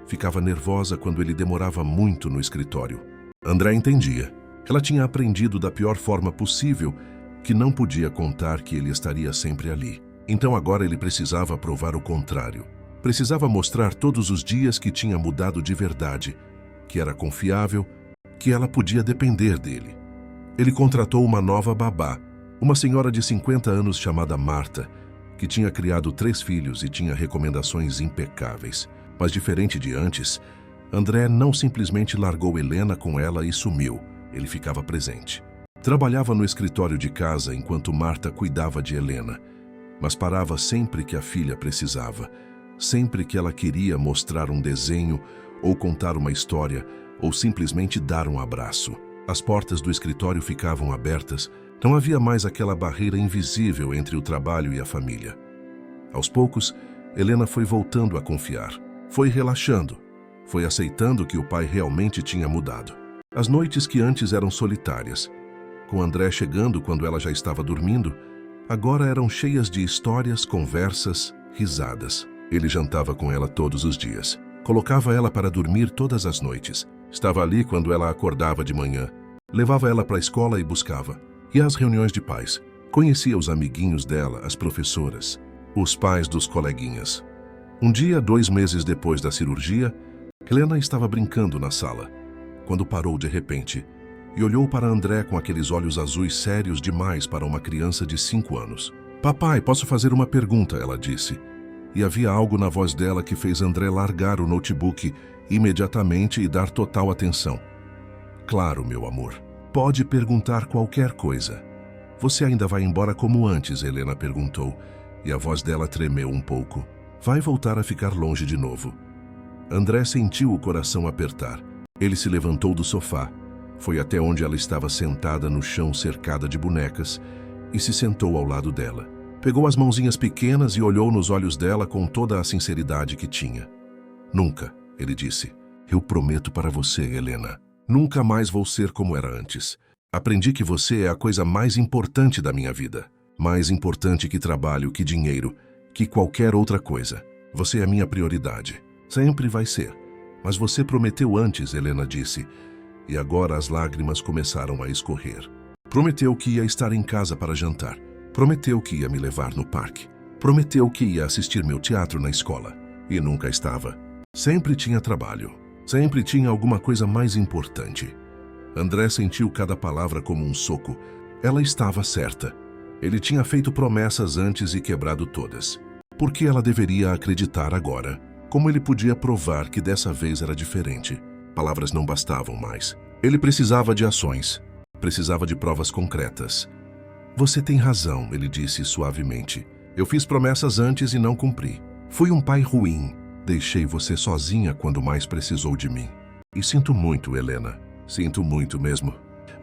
Ficava nervosa quando ele demorava muito no escritório. André entendia. Ela tinha aprendido da pior forma possível que não podia contar que ele estaria sempre ali. Então agora ele precisava provar o contrário. Precisava mostrar todos os dias que tinha mudado de verdade, que era confiável, que ela podia depender dele. Ele contratou uma nova babá, uma senhora de 50 anos chamada Marta, que tinha criado 3 filhos e tinha recomendações impecáveis. Mas diferente de antes, André não simplesmente largou Helena com ela e sumiu. Ele ficava presente. Trabalhava no escritório de casa enquanto Marta cuidava de Helena, mas parava sempre que a filha precisava, sempre que ela queria mostrar um desenho ou contar uma história ou simplesmente dar um abraço. As portas do escritório ficavam abertas, não havia mais aquela barreira invisível entre o trabalho e a família. Aos poucos, Helena foi voltando a confiar, foi relaxando, foi aceitando que o pai realmente tinha mudado. As noites que antes eram solitárias, com André chegando quando ela já estava dormindo, agora eram cheias de histórias, conversas, risadas. Ele jantava com ela todos os dias. Colocava ela para dormir todas as noites. Estava ali quando ela acordava de manhã. Levava ela para a escola e buscava. E às reuniões de pais. Conhecia os amiguinhos dela, as professoras, os pais dos coleguinhas. Um dia, 2 meses depois da cirurgia, Helena estava brincando na sala, quando parou de repente e olhou para André com aqueles olhos azuis sérios demais para uma criança de 5 anos. "Papai, posso fazer uma pergunta?" ela disse. E havia algo na voz dela que fez André largar o notebook imediatamente e dar total atenção. "Claro, meu amor. Pode perguntar qualquer coisa." "Você ainda vai embora como antes?" Helena perguntou, e a voz dela tremeu um pouco. "Vai voltar a ficar longe de novo." André sentiu o coração apertar. Ele se levantou do sofá, foi até onde ela estava sentada no chão cercada de bonecas e se sentou ao lado dela. Pegou as mãozinhas pequenas e olhou nos olhos dela com toda a sinceridade que tinha. "Nunca", ele disse. "Eu prometo para você, Helena. Nunca mais vou ser como era antes. Aprendi que você é a coisa mais importante da minha vida. Mais importante que trabalho, que dinheiro, que qualquer outra coisa. Você é a minha prioridade. Sempre vai ser. Mas você prometeu antes", Helena disse. E agora as lágrimas começaram a escorrer. "Prometeu que ia estar em casa para jantar. Prometeu que ia me levar no parque. Prometeu que ia assistir meu teatro na escola. E nunca estava. Sempre tinha trabalho. Sempre tinha alguma coisa mais importante." André sentiu cada palavra como um soco. Ela estava certa. Ele tinha feito promessas antes e quebrado todas. Por que ela deveria acreditar agora? Como ele podia provar que dessa vez era diferente? Palavras não bastavam mais. Ele precisava de ações. Precisava de provas concretas. "Você tem razão", ele disse suavemente. "Eu fiz promessas antes e não cumpri. Fui um pai ruim. Deixei você sozinha quando mais precisou de mim. E sinto muito, Helena. Sinto muito mesmo.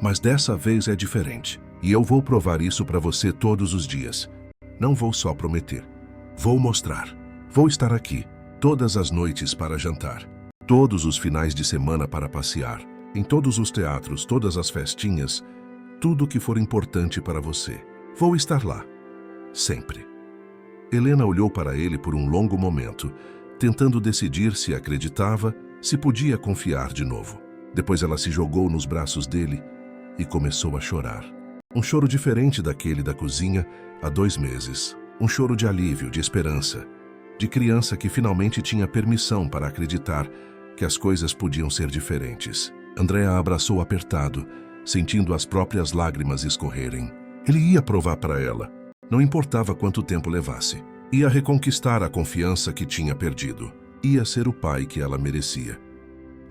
Mas dessa vez é diferente. E eu vou provar isso para você todos os dias. Não vou só prometer. Vou mostrar. Vou estar aqui, todas as noites para jantar. Todos os finais de semana para passear. Em todos os teatros, todas as festinhas. Tudo que for importante para você. Vou estar lá. Sempre." Helena olhou para ele por um longo momento, tentando decidir se acreditava, se podia confiar de novo. Depois ela se jogou nos braços dele e começou a chorar. Um choro diferente daquele da cozinha há 2 meses. Um choro de alívio, de esperança, de criança que finalmente tinha permissão para acreditar que as coisas podiam ser diferentes. André a abraçou apertado, sentindo as próprias lágrimas escorrerem. Ele ia provar para ela. Não importava quanto tempo levasse. Ia reconquistar a confiança que tinha perdido. Ia ser o pai que ela merecia.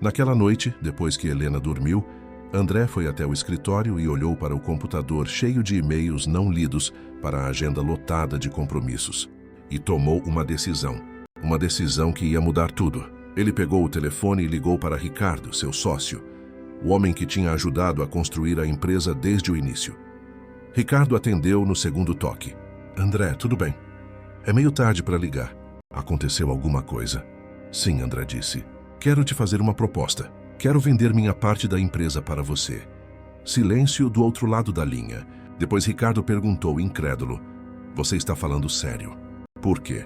Naquela noite, depois que Helena dormiu, André foi até o escritório e olhou para o computador cheio de e-mails não lidos para a agenda lotada de compromissos. E tomou uma decisão. Uma decisão que ia mudar tudo. Ele pegou o telefone e ligou para Ricardo, seu sócio, o homem que tinha ajudado a construir a empresa desde o início. Ricardo atendeu no segundo toque. "André, tudo bem? É meio tarde para ligar. Aconteceu alguma coisa?" "Sim", André disse. "Quero te fazer uma proposta. Quero vender minha parte da empresa para você." Silêncio do outro lado da linha. Depois Ricardo perguntou, incrédulo: "Você está falando sério?" "Por quê?"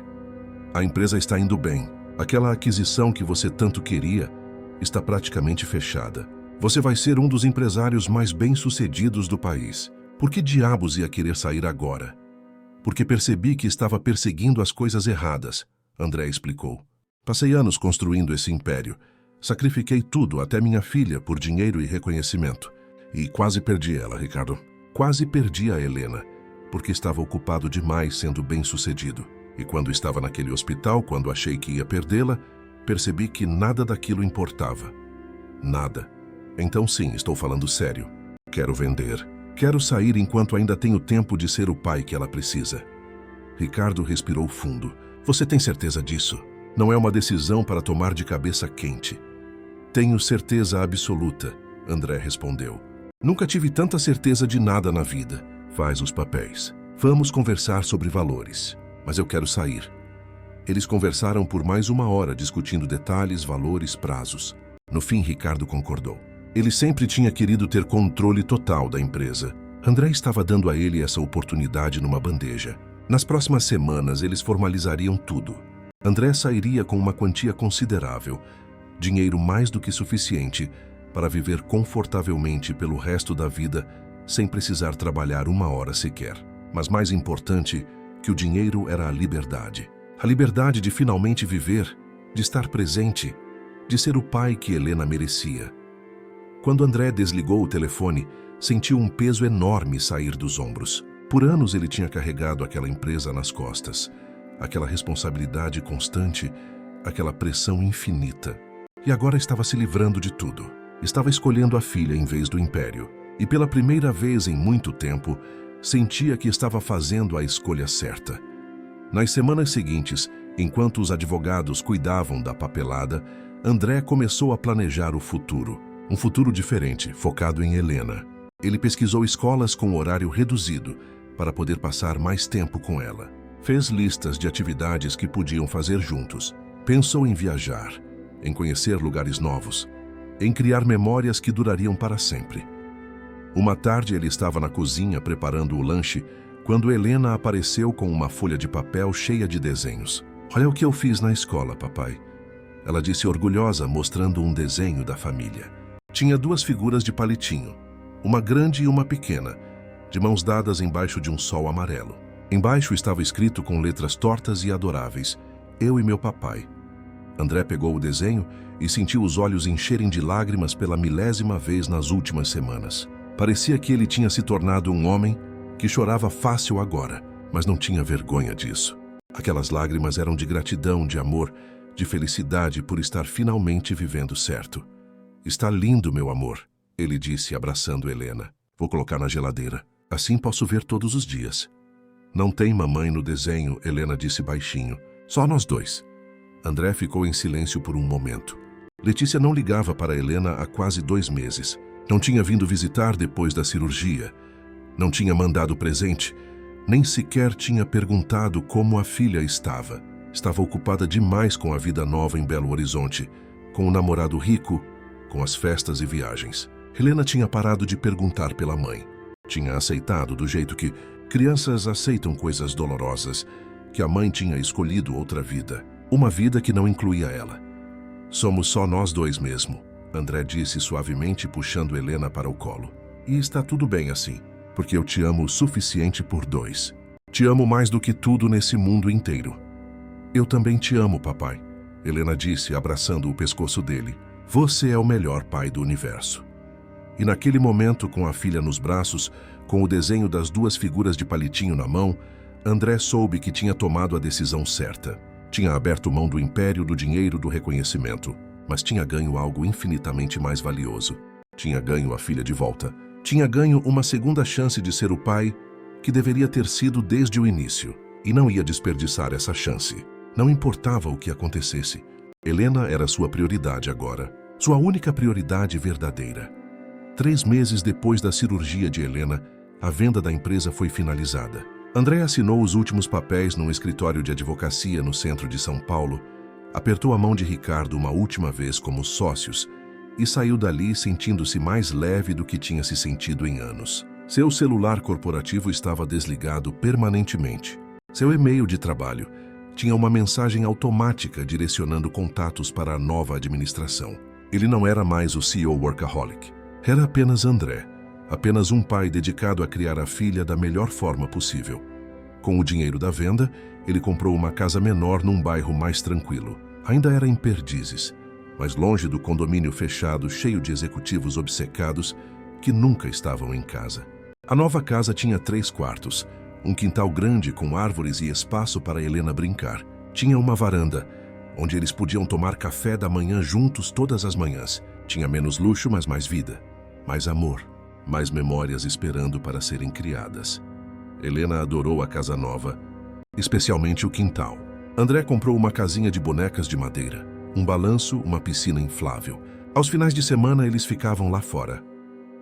A empresa está indo bem. Aquela aquisição que você tanto queria está praticamente fechada. Você vai ser um dos empresários mais bem-sucedidos do país. Por que diabos ia querer sair agora? Porque percebi que estava perseguindo as coisas erradas, André explicou. Passei anos construindo esse império. Sacrifiquei tudo, até minha filha, por dinheiro e reconhecimento. E quase perdi ela, Ricardo. Quase perdi a Helena, porque estava ocupado demais sendo bem-sucedido. E quando estava naquele hospital, quando achei que ia perdê-la, percebi que nada daquilo importava. Nada. Então sim, estou falando sério. Quero vender. Quero sair enquanto ainda tenho tempo de ser o pai que ela precisa. Ricardo respirou fundo. Você tem certeza disso? Não é uma decisão para tomar de cabeça quente. Tenho certeza absoluta, André respondeu. Nunca tive tanta certeza de nada na vida. Faz os papéis. Vamos conversar sobre valores. Mas eu quero sair. Eles conversaram por mais 1 hora discutindo detalhes, valores, prazos. No fim, Ricardo concordou. Ele sempre tinha querido ter controle total da empresa. André estava dando a ele essa oportunidade numa bandeja. Nas próximas semanas, eles formalizariam tudo. André sairia com uma quantia considerável, dinheiro mais do que suficiente para viver confortavelmente pelo resto da vida sem precisar trabalhar 1 hora sequer. Mas mais importante que o dinheiro era a liberdade. A liberdade de finalmente viver, de estar presente, de ser o pai que Helena merecia. Quando André desligou o telefone, sentiu um peso enorme sair dos ombros. Por anos ele tinha carregado aquela empresa nas costas, aquela responsabilidade constante, aquela pressão infinita. E agora estava se livrando de tudo. Estava escolhendo a filha em vez do império. E pela primeira vez em muito tempo, sentia que estava fazendo a escolha certa. Nas semanas seguintes, enquanto os advogados cuidavam da papelada, André começou a planejar o futuro. Um futuro diferente, focado em Helena. Ele pesquisou escolas com horário reduzido para poder passar mais tempo com ela. Fez listas de atividades que podiam fazer juntos. Pensou em viajar, em conhecer lugares novos, em criar memórias que durariam para sempre. Uma tarde ele estava na cozinha preparando o lanche quando Helena apareceu com uma folha de papel cheia de desenhos. Olha o que eu fiz na escola, papai. Ela disse orgulhosa, mostrando um desenho da família. Tinha 2 figuras de palitinho, uma grande e uma pequena, de mãos dadas embaixo de um sol amarelo. Embaixo estava escrito com letras tortas e adoráveis, eu e meu papai. André pegou o desenho e sentiu os olhos encherem de lágrimas pela 1000ª vez nas últimas semanas. Parecia que ele tinha se tornado um homem que chorava fácil agora, mas não tinha vergonha disso. Aquelas lágrimas eram de gratidão, de amor, de felicidade por estar finalmente vivendo certo. Está lindo, meu amor, ele disse abraçando Helena. Vou colocar na geladeira. Assim posso ver todos os dias. Não tem mamãe no desenho, Helena disse baixinho. Só nós 2. André ficou em silêncio por um momento. Letícia não ligava para Helena há quase 2 meses. Não tinha vindo visitar depois da cirurgia. Não tinha mandado presente. Nem sequer tinha perguntado como a filha estava. Estava ocupada demais com a vida nova em Belo Horizonte, com o namorado rico, com as festas e viagens. Helena tinha parado de perguntar pela mãe. Tinha aceitado do jeito que crianças aceitam coisas dolorosas, que a mãe tinha escolhido outra vida. Uma vida que não incluía ela. Somos só nós 2 mesmo, André disse suavemente, puxando Helena para o colo. E está tudo bem assim, porque eu te amo o suficiente por 2. Te amo mais do que tudo nesse mundo inteiro. Eu também te amo, papai, Helena disse, abraçando o pescoço dele. Você é o melhor pai do universo. E naquele momento, com a filha nos braços, com o desenho das 2 figuras de palitinho na mão, André soube que tinha tomado a decisão certa. Tinha aberto mão do império, do dinheiro, do reconhecimento, mas tinha ganho algo infinitamente mais valioso. Tinha ganho a filha de volta. Tinha ganho uma segunda chance de ser o pai que deveria ter sido desde o início. E não ia desperdiçar essa chance. Não importava o que acontecesse. Helena era sua prioridade agora. Sua única prioridade verdadeira. 3 meses depois da cirurgia de Helena, a venda da empresa foi finalizada. André assinou os últimos papéis num escritório de advocacia no centro de São Paulo, apertou a mão de Ricardo uma última vez como sócios e saiu dali sentindo-se mais leve do que tinha se sentido em anos. Seu celular corporativo estava desligado permanentemente. Seu e-mail de trabalho, tinha uma mensagem automática direcionando contatos para a nova administração. Ele não era mais o CEO workaholic. Era apenas André, apenas um pai dedicado a criar a filha da melhor forma possível. Com o dinheiro da venda, ele comprou uma casa menor num bairro mais tranquilo. Ainda era em Perdizes, mas longe do condomínio fechado cheio de executivos obcecados que nunca estavam em casa. A nova casa tinha 3 quartos, um quintal grande com árvores e espaço para Helena brincar. Tinha uma varanda, onde eles podiam tomar café da manhã juntos todas as manhãs. Tinha menos luxo, mas mais vida, mais amor, mais memórias esperando para serem criadas. Helena adorou a casa nova, especialmente o quintal. André comprou uma casinha de bonecas de madeira, um balanço, uma piscina inflável. Aos finais de semana eles ficavam lá fora,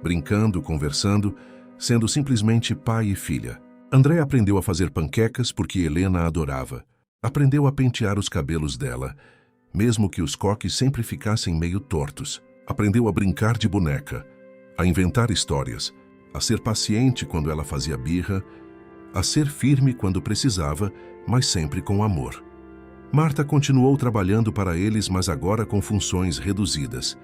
brincando, conversando, sendo simplesmente pai e filha. André aprendeu a fazer panquecas porque Helena a adorava. Aprendeu a pentear os cabelos dela, mesmo que os coques sempre ficassem meio tortos. Aprendeu a brincar de boneca, a inventar histórias, a ser paciente quando ela fazia birra, a ser firme quando precisava, mas sempre com amor. Marta continuou trabalhando para eles, mas agora com funções reduzidas.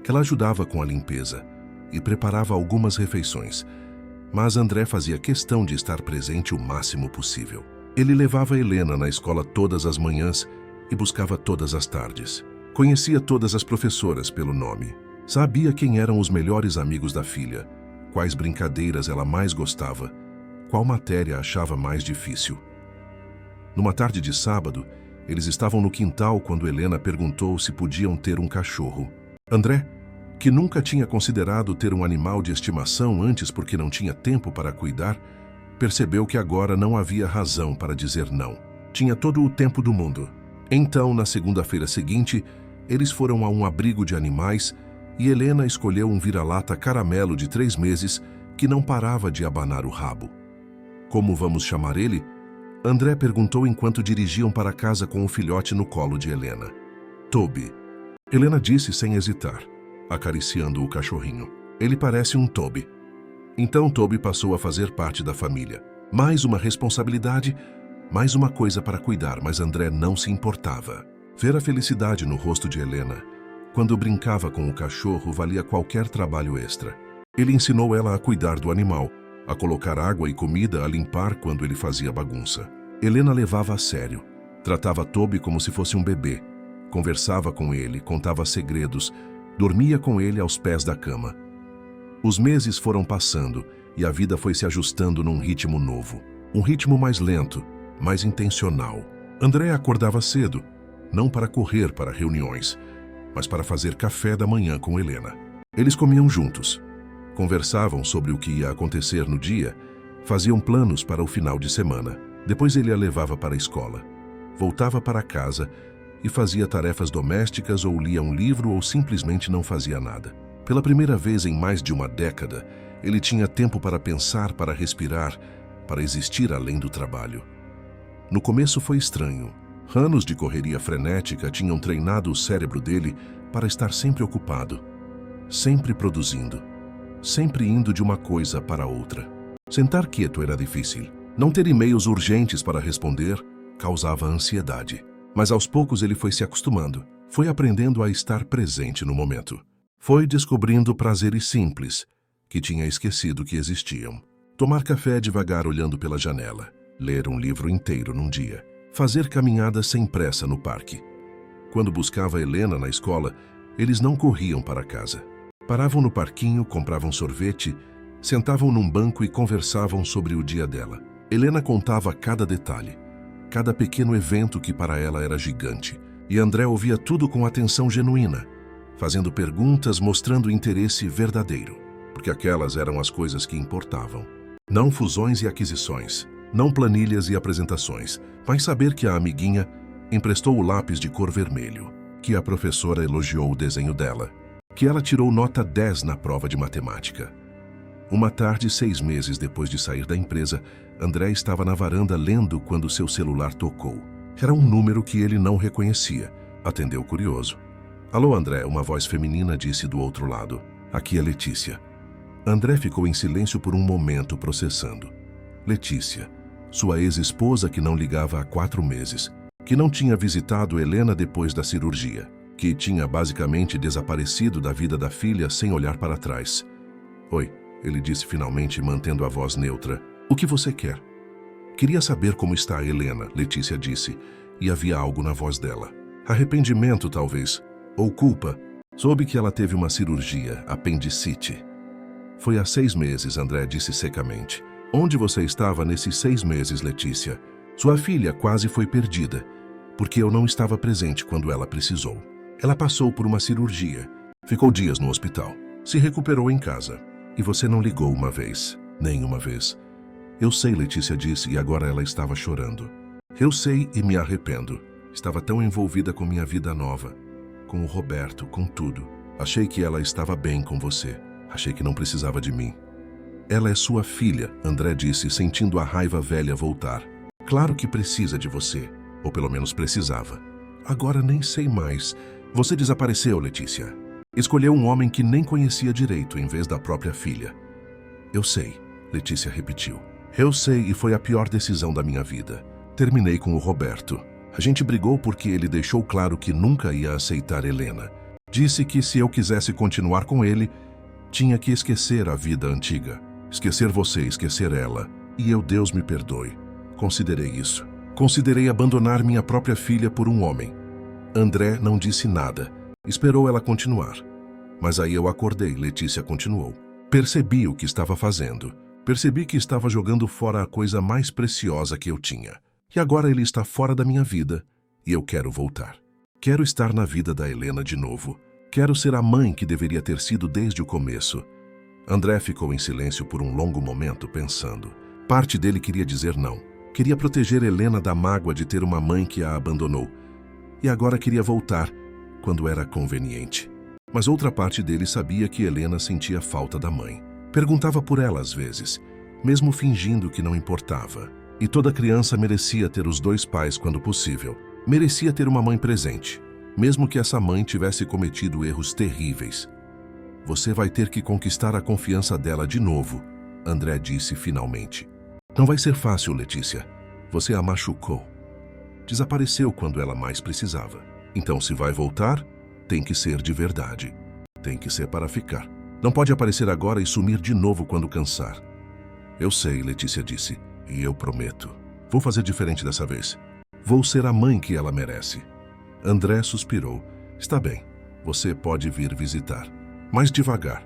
Ela ajudava com a limpeza e preparava algumas refeições, mas André fazia questão de estar presente o máximo possível. Ele levava Helena na escola todas as manhãs e buscava todas as tardes. Conhecia todas as professoras pelo nome. Sabia quem eram os melhores amigos da filha, quais brincadeiras ela mais gostava, qual matéria achava mais difícil. Numa tarde de sábado, eles estavam no quintal quando Helena perguntou se podiam ter um cachorro. André, que nunca tinha considerado ter um animal de estimação antes porque não tinha tempo para cuidar, percebeu que agora não havia razão para dizer não. Tinha todo o tempo do mundo. Então, na segunda-feira seguinte, eles foram a um abrigo de animais e Helena escolheu um vira-lata caramelo de 3 meses que não parava de abanar o rabo. Como vamos chamar ele? André perguntou enquanto dirigiam para casa com o filhote no colo de Helena. Toby. Helena disse sem hesitar, acariciando o cachorrinho. Ele parece um Toby. Então Toby passou a fazer parte da família. Mais uma responsabilidade, mais uma coisa para cuidar, mas André não se importava. Ver a felicidade no rosto de Helena, quando brincava com o cachorro, valia qualquer trabalho extra. Ele ensinou ela a cuidar do animal, a colocar água e comida, a limpar quando ele fazia bagunça. Helena levava a sério. Tratava Toby como se fosse um bebê. Conversava com ele, contava segredos, dormia com ele aos pés da cama. Os meses foram passando e a vida foi se ajustando num ritmo novo. Um ritmo mais lento, mais intencional. André acordava cedo, não para correr para reuniões, mas para fazer café da manhã com Helena. Eles comiam juntos, conversavam sobre o que ia acontecer no dia, faziam planos para o final de semana. Depois ele a levava para a escola, voltava para casa e fazia tarefas domésticas ou lia um livro ou simplesmente não fazia nada. Pela primeira vez em mais de uma década, ele tinha tempo para pensar, para respirar, para existir além do trabalho. No começo foi estranho. Anos de correria frenética tinham treinado o cérebro dele para estar sempre ocupado, sempre produzindo, sempre indo de uma coisa para outra. Sentar quieto era difícil. Não ter e-mails urgentes para responder causava ansiedade. Mas aos poucos ele foi se acostumando, foi aprendendo a estar presente no momento. Foi descobrindo prazeres simples, que tinha esquecido que existiam. Tomar café devagar olhando pela janela, ler um livro inteiro num dia, fazer caminhadas sem pressa no parque. Quando buscava Helena na escola, eles não corriam para casa. Paravam no parquinho, compravam sorvete, sentavam num banco e conversavam sobre o dia dela. Helena contava cada detalhe, cada pequeno evento que para ela era gigante, e André ouvia tudo com atenção genuína, fazendo perguntas, mostrando interesse verdadeiro, porque aquelas eram as coisas que importavam. Não fusões e aquisições, não planilhas e apresentações, mas saber que a amiguinha emprestou o lápis de cor vermelho, que a professora elogiou o desenho dela, que ela tirou nota 10 na prova de matemática. Uma tarde, 6 meses depois de sair da empresa, André estava na varanda lendo quando seu celular tocou. Era um número que ele não reconhecia. Atendeu curioso. Alô, André, uma voz feminina disse do outro lado. Aqui é Letícia. André ficou em silêncio por um momento, processando. Letícia, sua ex-esposa que não ligava há 4 meses. que não tinha visitado Helena depois da cirurgia, que tinha basicamente desaparecido da vida da filha sem olhar para trás. Oi, ele disse finalmente, mantendo a voz neutra. O que você quer? Queria saber como está a Helena, Letícia disse, e havia algo na voz dela. Arrependimento, talvez, ou culpa. Soube que ela teve uma cirurgia, apendicite. Foi há 6 meses, André disse secamente. Onde você estava nesses 6 meses, Letícia? Sua filha quase foi perdida, porque eu não estava presente quando ela precisou. Ela passou por uma cirurgia, ficou dias no hospital, se recuperou em casa. E você não ligou uma vez, nem uma vez. Eu sei, Letícia disse, e agora ela estava chorando. Eu sei e me arrependo. Estava tão envolvida com minha vida nova, com o Roberto, com tudo. Achei que ela estava bem com você. Achei que não precisava de mim. Ela é sua filha, André disse, sentindo a raiva velha voltar. Claro que precisa de você, ou pelo menos precisava. Agora nem sei mais. Você desapareceu, Letícia. Escolheu um homem que nem conhecia direito em vez da própria filha. Eu sei, Letícia repetiu. Eu sei e foi a pior decisão da minha vida. Terminei com o Roberto. A gente brigou porque ele deixou claro que nunca ia aceitar Helena. Disse que se eu quisesse continuar com ele, tinha que esquecer a vida antiga. Esquecer você, esquecer ela. E eu, Deus me perdoe, considerei isso. Considerei abandonar minha própria filha por um homem. André não disse nada. Esperou ela continuar. Mas aí eu acordei, Letícia continuou. Percebi o que estava fazendo. Percebi que estava jogando fora a coisa mais preciosa que eu tinha. E agora ele está fora da minha vida e eu quero voltar. Quero estar na vida da Helena de novo. Quero ser a mãe que deveria ter sido desde o começo. André ficou em silêncio por um longo momento, pensando. Parte dele queria dizer não. Queria proteger Helena da mágoa de ter uma mãe que a abandonou. E agora queria voltar, quando era conveniente. Mas outra parte dele sabia que Helena sentia falta da mãe. Perguntava por ela às vezes, mesmo fingindo que não importava. E toda criança merecia ter os 2 pais quando possível. Merecia ter uma mãe presente, mesmo que essa mãe tivesse cometido erros terríveis. Você vai ter que conquistar a confiança dela de novo, André disse finalmente. Não vai ser fácil, Letícia. Você a machucou. Desapareceu quando ela mais precisava. Então, se vai voltar, tem que ser de verdade. Tem que ser para ficar. Não pode aparecer agora e sumir de novo quando cansar. Eu sei, Letícia disse, e eu prometo. Vou fazer diferente dessa vez. Vou ser a mãe que ela merece. André suspirou. Está bem, você pode vir visitar. Mas devagar.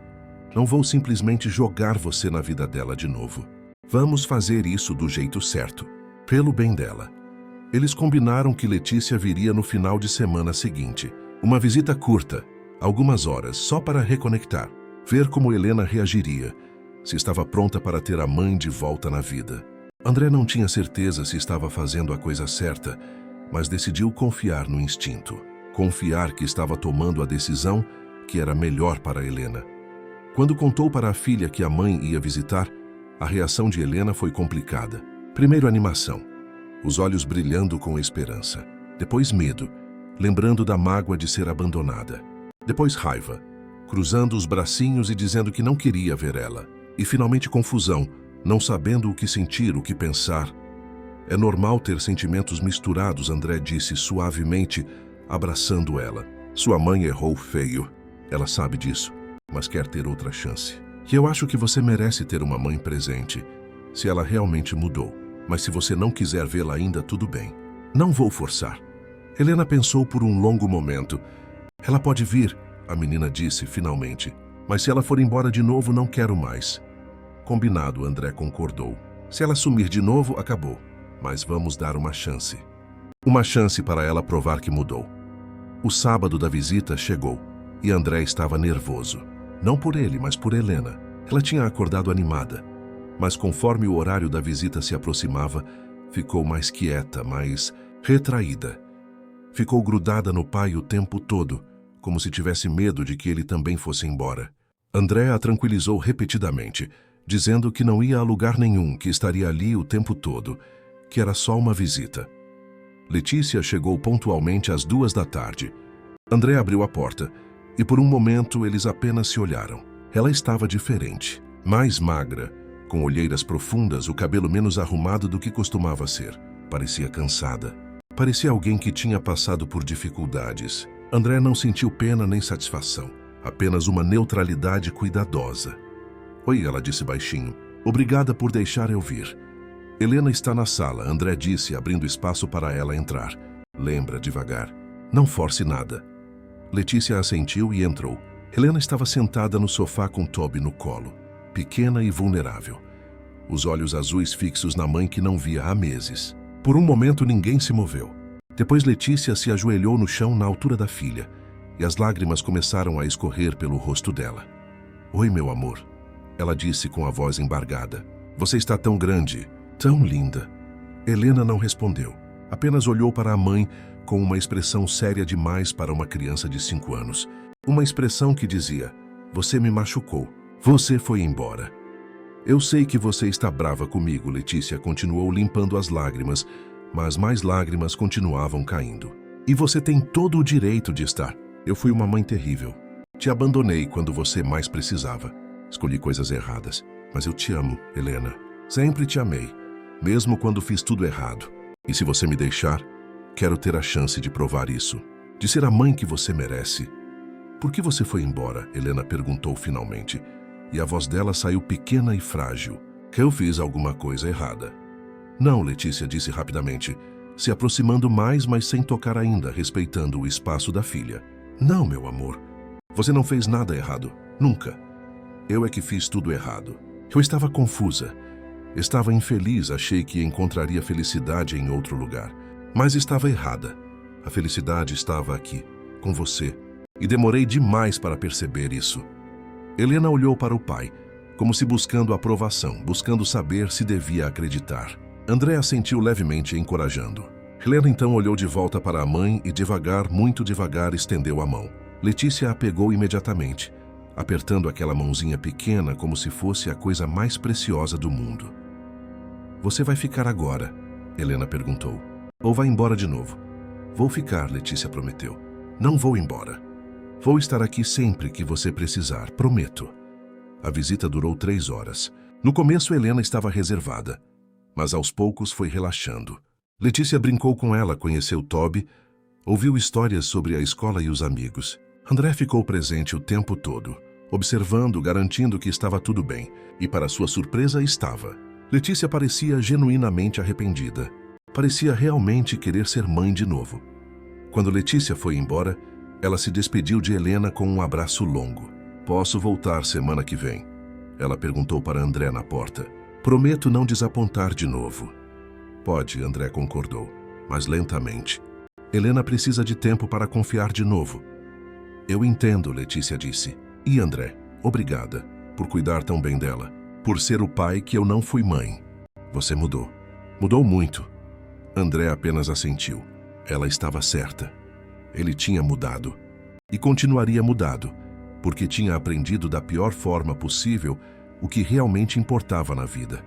Não vou simplesmente jogar você na vida dela de novo. Vamos fazer isso do jeito certo, pelo bem dela. Eles combinaram que Letícia viria no final de semana seguinte. Uma visita curta, algumas horas, só para reconectar. Ver como Helena reagiria, se estava pronta para ter a mãe de volta na vida. André não tinha certeza se estava fazendo a coisa certa, mas decidiu confiar no instinto. Confiar que estava tomando a decisão que era melhor para Helena. Quando contou para a filha que a mãe ia visitar, a reação de Helena foi complicada. Primeiro animação, os olhos brilhando com esperança. Depois medo, lembrando da mágoa de ser abandonada. Depois raiva, cruzando os bracinhos e dizendo que não queria ver ela. E finalmente confusão, não sabendo o que sentir, o que pensar. É normal ter sentimentos misturados, André disse suavemente, abraçando ela. Sua mãe errou feio. Ela sabe disso, mas quer ter outra chance. E eu acho que você merece ter uma mãe presente, se ela realmente mudou. Mas se você não quiser vê-la ainda, tudo bem. Não vou forçar. Helena pensou por um longo momento. Ela pode vir, a menina disse finalmente. Mas se ela for embora de novo, não quero mais. Combinado, André concordou. Se ela sumir de novo, acabou. Mas vamos dar uma chance. Uma chance para ela provar que mudou. O sábado da visita chegou e André estava nervoso. Não por ele, mas por Helena. Ela tinha acordado animada, mas conforme o horário da visita se aproximava, ficou mais quieta, mais retraída. Ficou grudada no pai o tempo todo, como se tivesse medo de que ele também fosse embora. André a tranquilizou repetidamente, dizendo que não ia a lugar nenhum, que estaria ali o tempo todo, que era só uma visita. Letícia chegou pontualmente às 14h. André abriu a porta e por um momento eles apenas se olharam. Ela estava diferente, mais magra, com olheiras profundas, o cabelo menos arrumado do que costumava ser. Parecia cansada. Parecia alguém que tinha passado por dificuldades. André não sentiu pena nem satisfação, apenas uma neutralidade cuidadosa. Oi, ela disse baixinho. Obrigada por deixar eu vir. Helena está na sala, André disse, abrindo espaço para ela entrar. Lembra, devagar. Não force nada. Letícia assentiu e entrou. Helena estava sentada no sofá com Toby no colo, pequena e vulnerável. Os olhos azuis fixos na mãe que não via há meses. Por um momento ninguém se moveu. Depois Letícia se ajoelhou no chão na altura da filha, e as lágrimas começaram a escorrer pelo rosto dela. Oi, meu amor, ela disse com a voz embargada. Você está tão grande, tão linda. Helena não respondeu, apenas olhou para a mãe com uma expressão séria demais para uma criança de 5 anos. Uma expressão que dizia, você me machucou, você foi embora. Eu sei que você está brava comigo, Letícia continuou limpando as lágrimas, mas mais lágrimas continuavam caindo. E você tem todo o direito de estar. Eu fui uma mãe terrível. Te abandonei quando você mais precisava. Escolhi coisas erradas, mas eu te amo, Helena. Sempre te amei, mesmo quando fiz tudo errado. E se você me deixar, quero ter a chance de provar isso, de ser a mãe que você merece. Por que você foi embora? Helena perguntou finalmente, e a voz dela saiu pequena e frágil. Que eu fiz alguma coisa errada. Não, Letícia disse rapidamente, se aproximando mais, mas sem tocar ainda, respeitando o espaço da filha. Não, meu amor. Você não fez nada errado. Nunca. Eu é que fiz tudo errado. Eu estava confusa. Estava infeliz, achei que encontraria felicidade em outro lugar. Mas estava errada. A felicidade estava aqui, com você. E demorei demais para perceber isso. Helena olhou para o pai, como se buscando aprovação, buscando saber se devia acreditar. André assentiu levemente, encorajando. Helena então olhou de volta para a mãe e devagar, muito devagar, estendeu a mão. Letícia a pegou imediatamente, apertando aquela mãozinha pequena como se fosse a coisa mais preciosa do mundo. Você vai ficar agora? Helena perguntou. Ou vai embora de novo? Vou ficar, Letícia prometeu. Não vou embora. Vou estar aqui sempre que você precisar, prometo. A visita durou 3 horas. No começo, Helena estava reservada, mas aos poucos foi relaxando. Letícia brincou com ela, conheceu Toby, ouviu histórias sobre a escola e os amigos. André ficou presente o tempo todo, observando, garantindo que estava tudo bem, e para sua surpresa estava. Letícia parecia genuinamente arrependida. Parecia realmente querer ser mãe de novo. Quando Letícia foi embora, ela se despediu de Helena com um abraço longo. Posso voltar semana que vem? Ela perguntou para André na porta. Prometo não desapontar de novo. Pode, André concordou, mas lentamente. Helena precisa de tempo para confiar de novo. Eu entendo, Letícia disse. E André, obrigada por cuidar tão bem dela, por ser o pai que eu não fui mãe. Você mudou. Mudou muito. André apenas assentiu. Ela estava certa. Ele tinha mudado. E continuaria mudado, porque tinha aprendido da pior forma possível o que realmente importava na vida.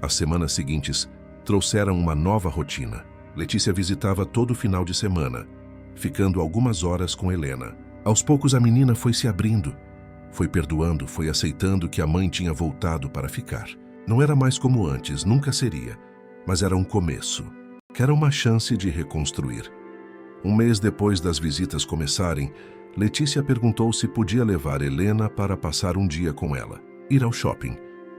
As semanas seguintes trouxeram uma nova rotina. Letícia visitava todo final de semana, ficando algumas horas com Helena. Aos poucos a menina foi se abrindo, foi perdoando, foi aceitando que a mãe tinha voltado para ficar. Não era mais como antes, nunca seria, mas era um começo, que era uma chance de reconstruir. Um mês depois das visitas começarem, Letícia perguntou se podia levar Helena para passar um dia com ela, ir ao shopping,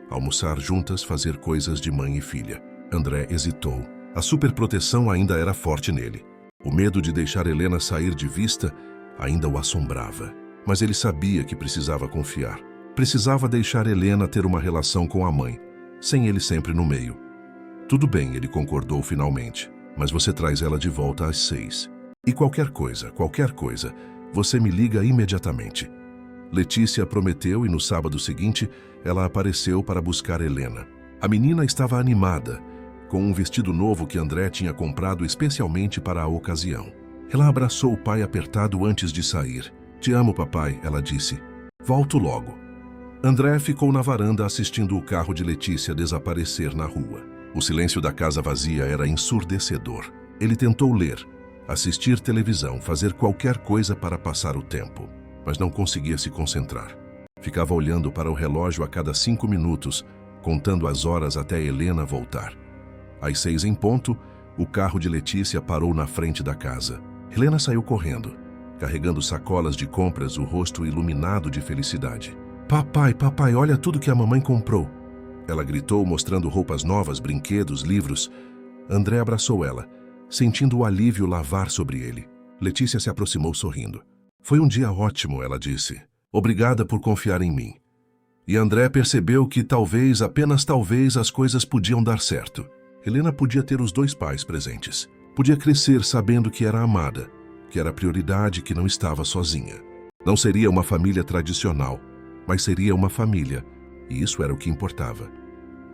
almoçar juntas, fazer coisas de mãe e filha. André hesitou. A superproteção ainda era forte nele. O medo de deixar Helena sair de vista ainda o assombrava. Mas ele sabia que precisava confiar. Precisava deixar Helena ter uma relação com a mãe, sem ele sempre no meio. Tudo bem, ele concordou finalmente, mas você traz ela de volta às 6. E qualquer coisa, você me liga imediatamente. Letícia prometeu e no sábado seguinte, ela apareceu para buscar Helena. A menina estava animada, com um vestido novo que André tinha comprado especialmente para a ocasião. Ela abraçou o pai apertado antes de sair. Te amo, papai, ela disse. Volto logo. André ficou na varanda assistindo o carro de Letícia desaparecer na rua. O silêncio da casa vazia era ensurdecedor. Ele tentou ler, assistir televisão, fazer qualquer coisa para passar o tempo, mas não conseguia se concentrar. Ficava olhando para o relógio a cada 5 minutos, contando as horas até Helena voltar. Às 6 em ponto, O carro de Letícia parou na frente da casa. Helena saiu correndo, carregando sacolas de compras, o rosto iluminado de felicidade. Papai, papai, olha tudo que a mamãe comprou. Ela gritou, mostrando roupas novas, brinquedos, livros. André abraçou ela, sentindo o alívio lavar sobre ele. Letícia se aproximou sorrindo. Foi um dia ótimo, ela disse. Obrigada por confiar em mim. E André percebeu que talvez, apenas talvez, as coisas podiam dar certo. Helena podia ter os dois pais presentes. Podia crescer sabendo que era amada, que era prioridade, que não estava sozinha. Não seria uma família tradicional, mas seria uma família, e isso era o que importava.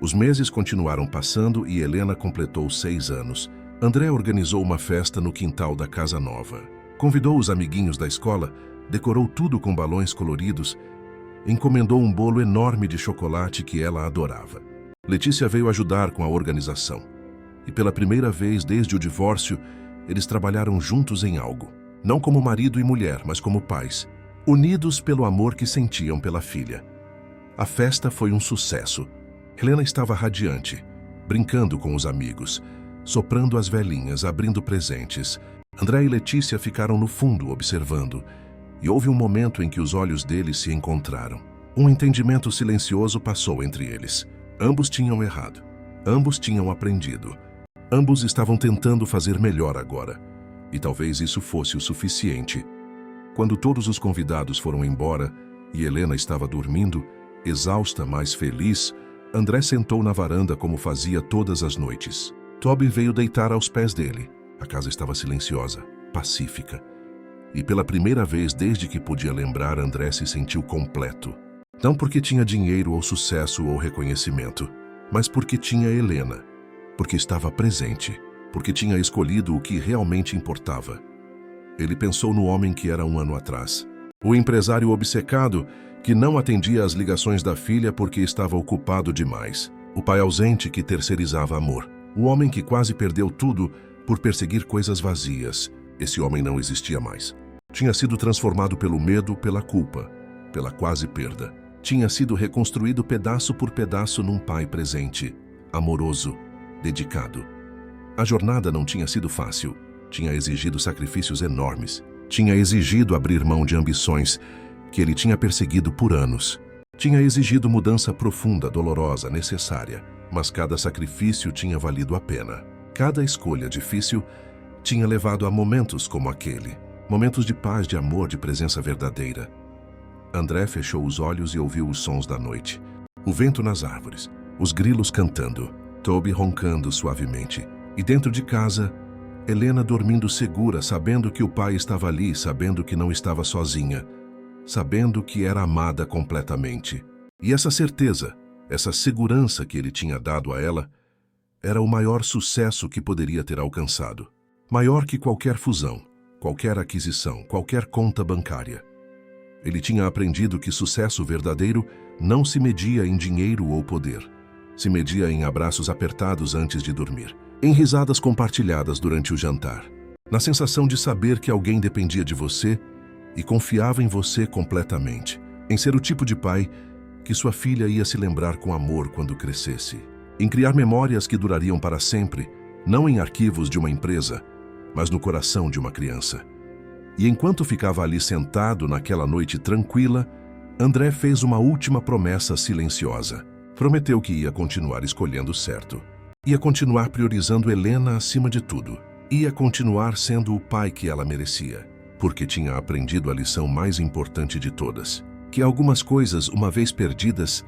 Os meses continuaram passando e Helena completou 6 anos. André organizou uma festa no quintal da casa nova. Convidou os amiguinhos da escola, decorou tudo com balões coloridos, encomendou um bolo enorme de chocolate que ela adorava. Letícia veio ajudar com a organização. E pela primeira vez desde o divórcio, eles trabalharam juntos em algo. Não como marido e mulher, mas como pais, unidos pelo amor que sentiam pela filha. A festa foi um sucesso. Helena estava radiante, brincando com os amigos, soprando as velhinhas, abrindo presentes. André e Letícia ficaram no fundo observando, e houve um momento em que os olhos deles se encontraram. Um entendimento silencioso passou entre eles. Ambos tinham errado. Ambos tinham aprendido. Ambos estavam tentando fazer melhor agora. E talvez isso fosse o suficiente. Quando todos os convidados foram embora e Helena estava dormindo, exausta, mas feliz, André sentou na varanda como fazia todas as noites. Toby veio deitar aos pés dele. A casa estava silenciosa, pacífica. E pela primeira vez desde que podia lembrar, André se sentiu completo. Não porque tinha dinheiro ou sucesso ou reconhecimento, mas porque tinha Helena, porque estava presente, porque tinha escolhido o que realmente importava. Ele pensou no homem que era 1 ano atrás. O empresário obcecado que não atendia às ligações da filha porque estava ocupado demais. O pai ausente que terceirizava amor. O homem que quase perdeu tudo por perseguir coisas vazias. Esse homem não existia mais. Tinha sido transformado pelo medo, pela culpa, pela quase perda. Tinha sido reconstruído pedaço por pedaço num pai presente, amoroso, dedicado. A jornada não tinha sido fácil. Tinha exigido sacrifícios enormes. Tinha exigido abrir mão de ambições que ele tinha perseguido por anos. Tinha exigido mudança profunda, dolorosa, necessária. Mas cada sacrifício tinha valido a pena. Cada escolha difícil tinha levado a momentos como aquele. Momentos de paz, de amor, de presença verdadeira. André fechou os olhos e ouviu os sons da noite. O vento nas árvores, os grilos cantando, Toby roncando suavemente. E dentro de casa, Helena dormindo segura, sabendo que o pai estava ali, sabendo que não estava sozinha, sabendo que era amada completamente. E essa certeza, essa segurança que ele tinha dado a ela, era o maior sucesso que poderia ter alcançado. Maior que qualquer fusão, qualquer aquisição, qualquer conta bancária. Ele tinha aprendido que sucesso verdadeiro não se media em dinheiro ou poder. Se media em abraços apertados antes de dormir, em risadas compartilhadas durante o jantar, na sensação de saber que alguém dependia de você e confiava em você completamente, em ser o tipo de pai que sua filha ia se lembrar com amor quando crescesse, em criar memórias que durariam para sempre, não em arquivos de uma empresa, mas no coração de uma criança. E enquanto ficava ali sentado naquela noite tranquila, André fez uma última promessa silenciosa. Prometeu que ia continuar escolhendo certo. Ia continuar priorizando Helena acima de tudo. Ia continuar sendo o pai que ela merecia. Porque tinha aprendido a lição mais importante de todas. Que algumas coisas, uma vez perdidas,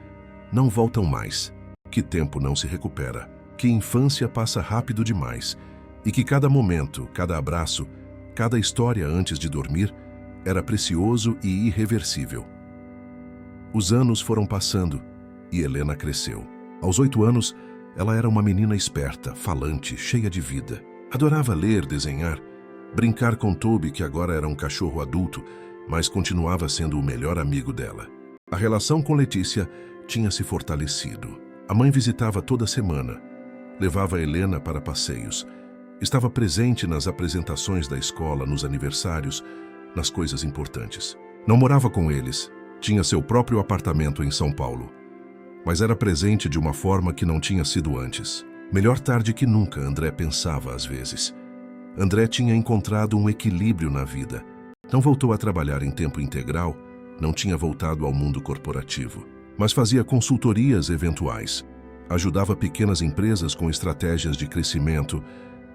não voltam mais. Que tempo não se recupera. Que infância passa rápido demais. E que cada momento, cada abraço, cada história antes de dormir era precioso e irreversível. Os anos foram passando e Helena cresceu. Aos 8 anos, ela era uma menina esperta, falante, cheia de vida. Adorava ler, desenhar, brincar com Toby, que agora era um cachorro adulto, mas continuava sendo o melhor amigo dela. A relação com Letícia tinha se fortalecido. A mãe visitava toda semana, levava Helena para passeios, estava presente nas apresentações da escola, nos aniversários, nas coisas importantes. Não morava com eles, tinha seu próprio apartamento em São Paulo, mas era presente de uma forma que não tinha sido antes. Melhor tarde que nunca, André pensava às vezes. André tinha encontrado um equilíbrio na vida. Não voltou a trabalhar em tempo integral, não tinha voltado ao mundo corporativo, mas fazia consultorias eventuais. Ajudava pequenas empresas com estratégias de crescimento,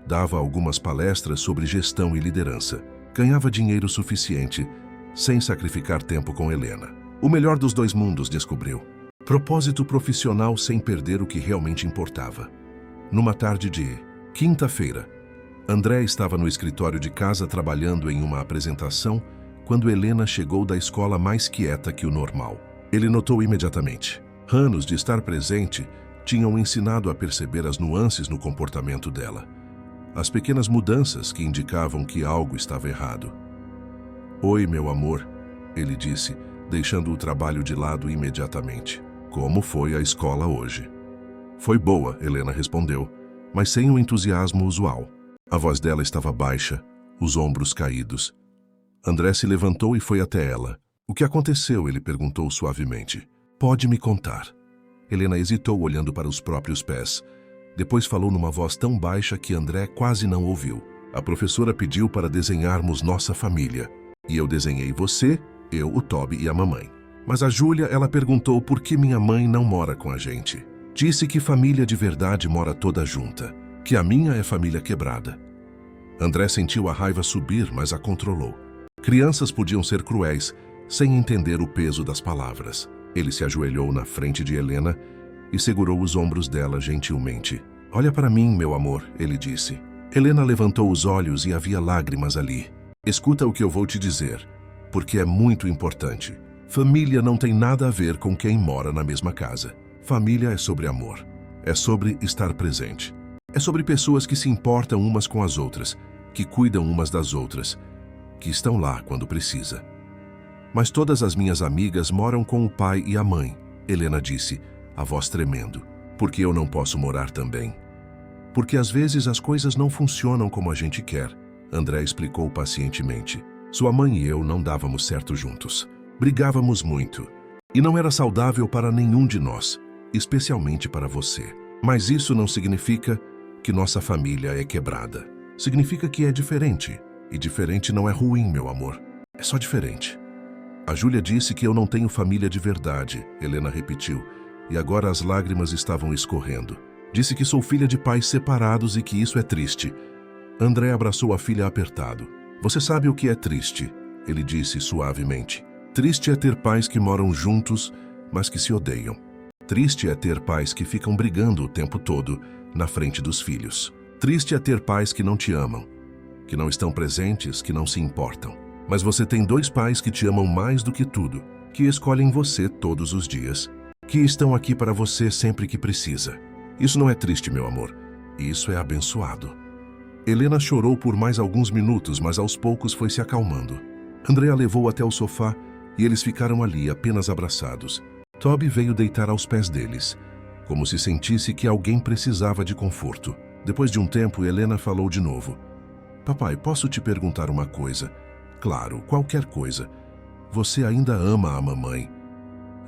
dava algumas palestras sobre gestão e liderança. Ganhava dinheiro suficiente, sem sacrificar tempo com Helena. O melhor dos dois mundos, descobriu. Propósito profissional sem perder o que realmente importava. Numa tarde de quinta-feira, André estava no escritório de casa trabalhando em uma apresentação quando Helena chegou da escola mais quieta que o normal. Ele notou imediatamente. Anos de estar presente tinham ensinado a perceber as nuances no comportamento dela. As pequenas mudanças que indicavam que algo estava errado. "Oi, meu amor", ele disse, deixando o trabalho de lado imediatamente. "Como foi a escola hoje?" "Foi boa", Helena respondeu, mas sem o entusiasmo usual. A voz dela estava baixa, os ombros caídos. André se levantou e foi até ela. "O que aconteceu?", ele perguntou suavemente. "Pode me contar." Helena hesitou olhando para os próprios pés. Depois falou numa voz tão baixa que André quase não ouviu. "A professora pediu para desenharmos nossa família. E eu desenhei você, eu, o Toby e a mamãe. Mas a Júlia, ela perguntou por que minha mãe não mora com a gente. Disse que família de verdade mora toda junta, que a minha é família quebrada." André sentiu a raiva subir, mas a controlou. Crianças podiam ser cruéis, sem entender o peso das palavras. Ele se ajoelhou na frente de Helena e segurou os ombros dela gentilmente. "Olha para mim, meu amor", ele disse. Helena levantou os olhos e havia lágrimas ali. "Escuta o que eu vou te dizer, porque é muito importante. Família não tem nada a ver com quem mora na mesma casa. Família é sobre amor. É sobre estar presente. É sobre pessoas que se importam umas com as outras, que cuidam umas das outras, que estão lá quando precisa." "Mas todas as minhas amigas moram com o pai e a mãe", Helena disse, a voz tremendo. "Por que eu não posso morar também?" "Porque às vezes as coisas não funcionam como a gente quer", André explicou pacientemente. "Sua mãe e eu não dávamos certo juntos. Brigávamos muito. E não era saudável para nenhum de nós, especialmente para você. Mas isso não significa que nossa família é quebrada. Significa que é diferente. E diferente não é ruim, meu amor. É só diferente." "A Júlia disse que eu não tenho família de verdade", Helena repetiu, e agora as lágrimas estavam escorrendo. "Disse que sou filha de pais separados e que isso é triste." André abraçou a filha apertado. "Você sabe o que é triste?", ele disse suavemente. "Triste é ter pais que moram juntos, mas que se odeiam. Triste é ter pais que ficam brigando o tempo todo na frente dos filhos. Triste é ter pais que não te amam, que não estão presentes, que não se importam. Mas você tem dois pais que te amam mais do que tudo, que escolhem você todos os dias, que estão aqui para você sempre que precisa. Isso não é triste, meu amor. Isso é abençoado." Helena chorou por mais alguns minutos, mas aos poucos foi se acalmando. André a levou até o sofá e eles ficaram ali apenas abraçados. Toby veio deitar aos pés deles, como se sentisse que alguém precisava de conforto. Depois de um tempo, Helena falou de novo. "Papai, posso te perguntar uma coisa?" "Claro, qualquer coisa. Você ainda ama a mamãe?"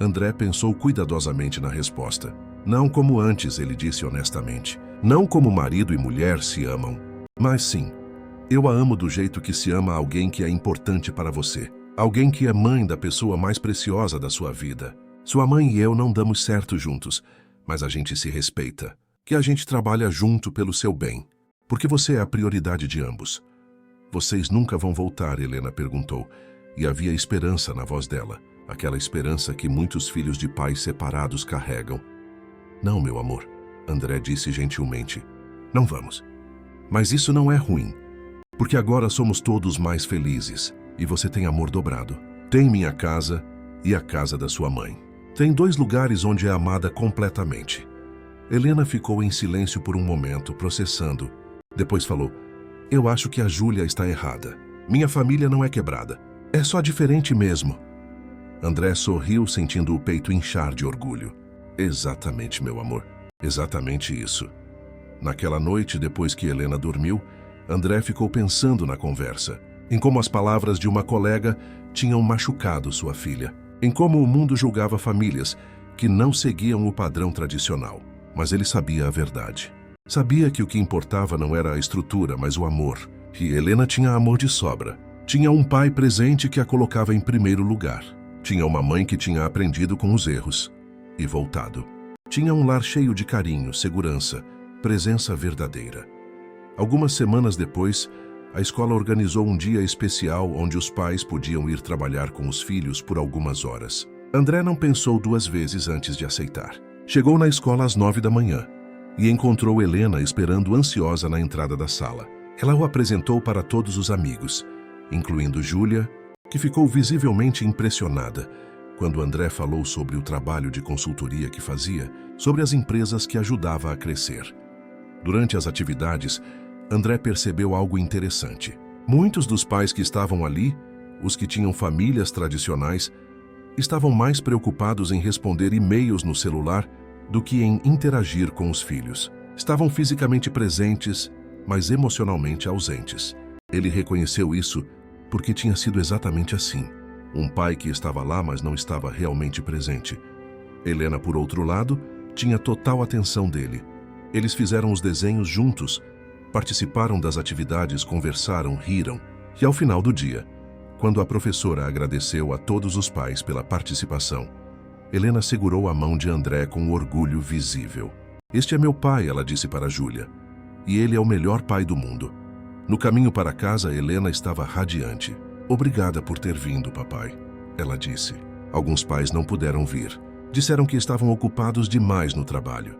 André pensou cuidadosamente na resposta. "Não como antes", ele disse honestamente. "Não como marido e mulher se amam. Mas sim, eu a amo do jeito que se ama alguém que é importante para você. Alguém que é mãe da pessoa mais preciosa da sua vida. Sua mãe e eu não damos certo juntos, mas a gente se respeita. Que a gente trabalha junto pelo seu bem. Porque você é a prioridade de ambos." "Vocês nunca vão voltar?", Helena perguntou, e havia esperança na voz dela, aquela esperança que muitos filhos de pais separados carregam. "Não, meu amor", André disse gentilmente. "Não vamos. Mas isso não é ruim, porque agora somos todos mais felizes, e você tem amor dobrado. Tem minha casa e a casa da sua mãe. Tem dois lugares onde é amada completamente." Helena ficou em silêncio por um momento, processando. Depois falou, "Eu acho que a Júlia está errada. Minha família não é quebrada. É só diferente mesmo." André sorriu, sentindo o peito inchar de orgulho. "Exatamente, meu amor. Exatamente isso." Naquela noite, depois que Helena dormiu, André ficou pensando na conversa, em como as palavras de uma colega tinham machucado sua filha, em como o mundo julgava famílias que não seguiam o padrão tradicional. Mas ele sabia a verdade. Sabia que o que importava não era a estrutura, mas o amor. E Helena tinha amor de sobra. Tinha um pai presente que a colocava em primeiro lugar. Tinha uma mãe que tinha aprendido com os erros e voltado. Tinha um lar cheio de carinho, segurança, presença verdadeira. Algumas semanas depois, a escola organizou um dia especial onde os pais podiam ir trabalhar com os filhos por algumas horas. André não pensou duas vezes antes de aceitar. Chegou na escola às 9 da manhã e encontrou Helena esperando ansiosa na entrada da sala. Ela o apresentou para todos os amigos, incluindo Júlia, que ficou visivelmente impressionada quando André falou sobre o trabalho de consultoria que fazia, sobre as empresas que ajudava a crescer. Durante as atividades, André percebeu algo interessante. Muitos dos pais que estavam ali, os que tinham famílias tradicionais, estavam mais preocupados em responder e-mails no celular do que em interagir com os filhos. Estavam fisicamente presentes, mas emocionalmente ausentes. Ele reconheceu isso porque tinha sido exatamente assim. Um pai que estava lá, mas não estava realmente presente. Helena, por outro lado, tinha total atenção dele. Eles fizeram os desenhos juntos, participaram das atividades, conversaram, riram. E ao final do dia, quando a professora agradeceu a todos os pais pela participação, Helena segurou a mão de André com orgulho visível. "Este é meu pai", ela disse para Júlia, "e ele é o melhor pai do mundo." No caminho para casa, Helena estava radiante. "Obrigada por ter vindo, papai", ela disse. Alguns pais não puderam vir. Disseram que estavam ocupados demais no trabalho.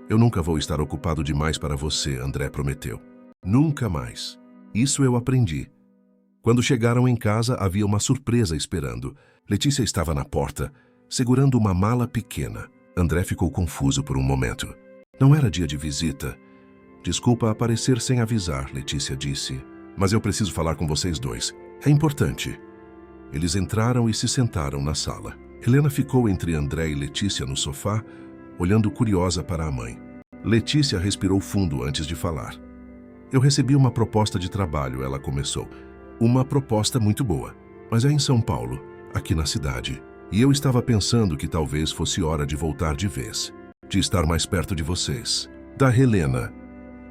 "Eu nunca vou estar ocupado demais para você", André prometeu. "Nunca mais. Isso eu aprendi." Quando chegaram em casa, havia uma surpresa esperando. Letícia estava na porta, segurando uma mala pequena. André ficou confuso por um momento. "Não era dia de visita." "Desculpa aparecer sem avisar", Letícia disse. "Mas eu preciso falar com vocês dois. É importante." Eles entraram e se sentaram na sala. Helena ficou entre André e Letícia no sofá, olhando curiosa para a mãe. Letícia respirou fundo antes de falar. "Eu recebi uma proposta de trabalho", ela começou. "Uma proposta muito boa, mas é em São Paulo, aqui na cidade. E eu estava pensando que talvez fosse hora de voltar de vez, de estar mais perto de vocês." Da Helena.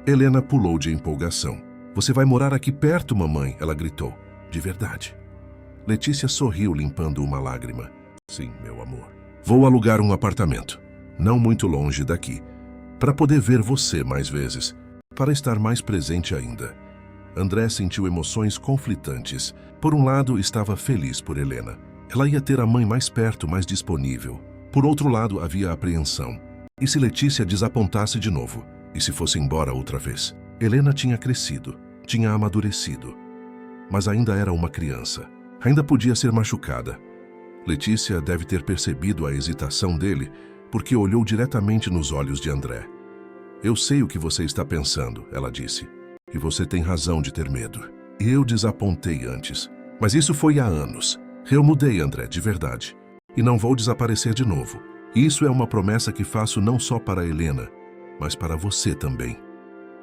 Helena pulou de empolgação. "Você vai morar aqui perto, mamãe?", ela gritou. "De verdade?" Letícia sorriu, limpando uma lágrima. "Sim, meu amor. Vou alugar um apartamento, não muito longe daqui, para poder ver você mais vezes, para estar mais presente ainda." André sentiu emoções conflitantes. Por um lado, estava feliz por Helena. Ela ia ter a mãe mais perto, mais disponível. Por outro lado, havia apreensão. E se Letícia desapontasse de novo? E se fosse embora outra vez? Helena tinha crescido, tinha amadurecido. Mas ainda era uma criança. Ainda podia ser machucada. Letícia deve ter percebido a hesitação dele, porque olhou diretamente nos olhos de André. "Eu sei o que você está pensando", ela disse. "E você tem razão de ter medo. Eu desapontei antes. Mas isso foi há anos. Eu mudei, André, de verdade. E não vou desaparecer de novo. Isso é uma promessa que faço não só para Helena, mas para você também."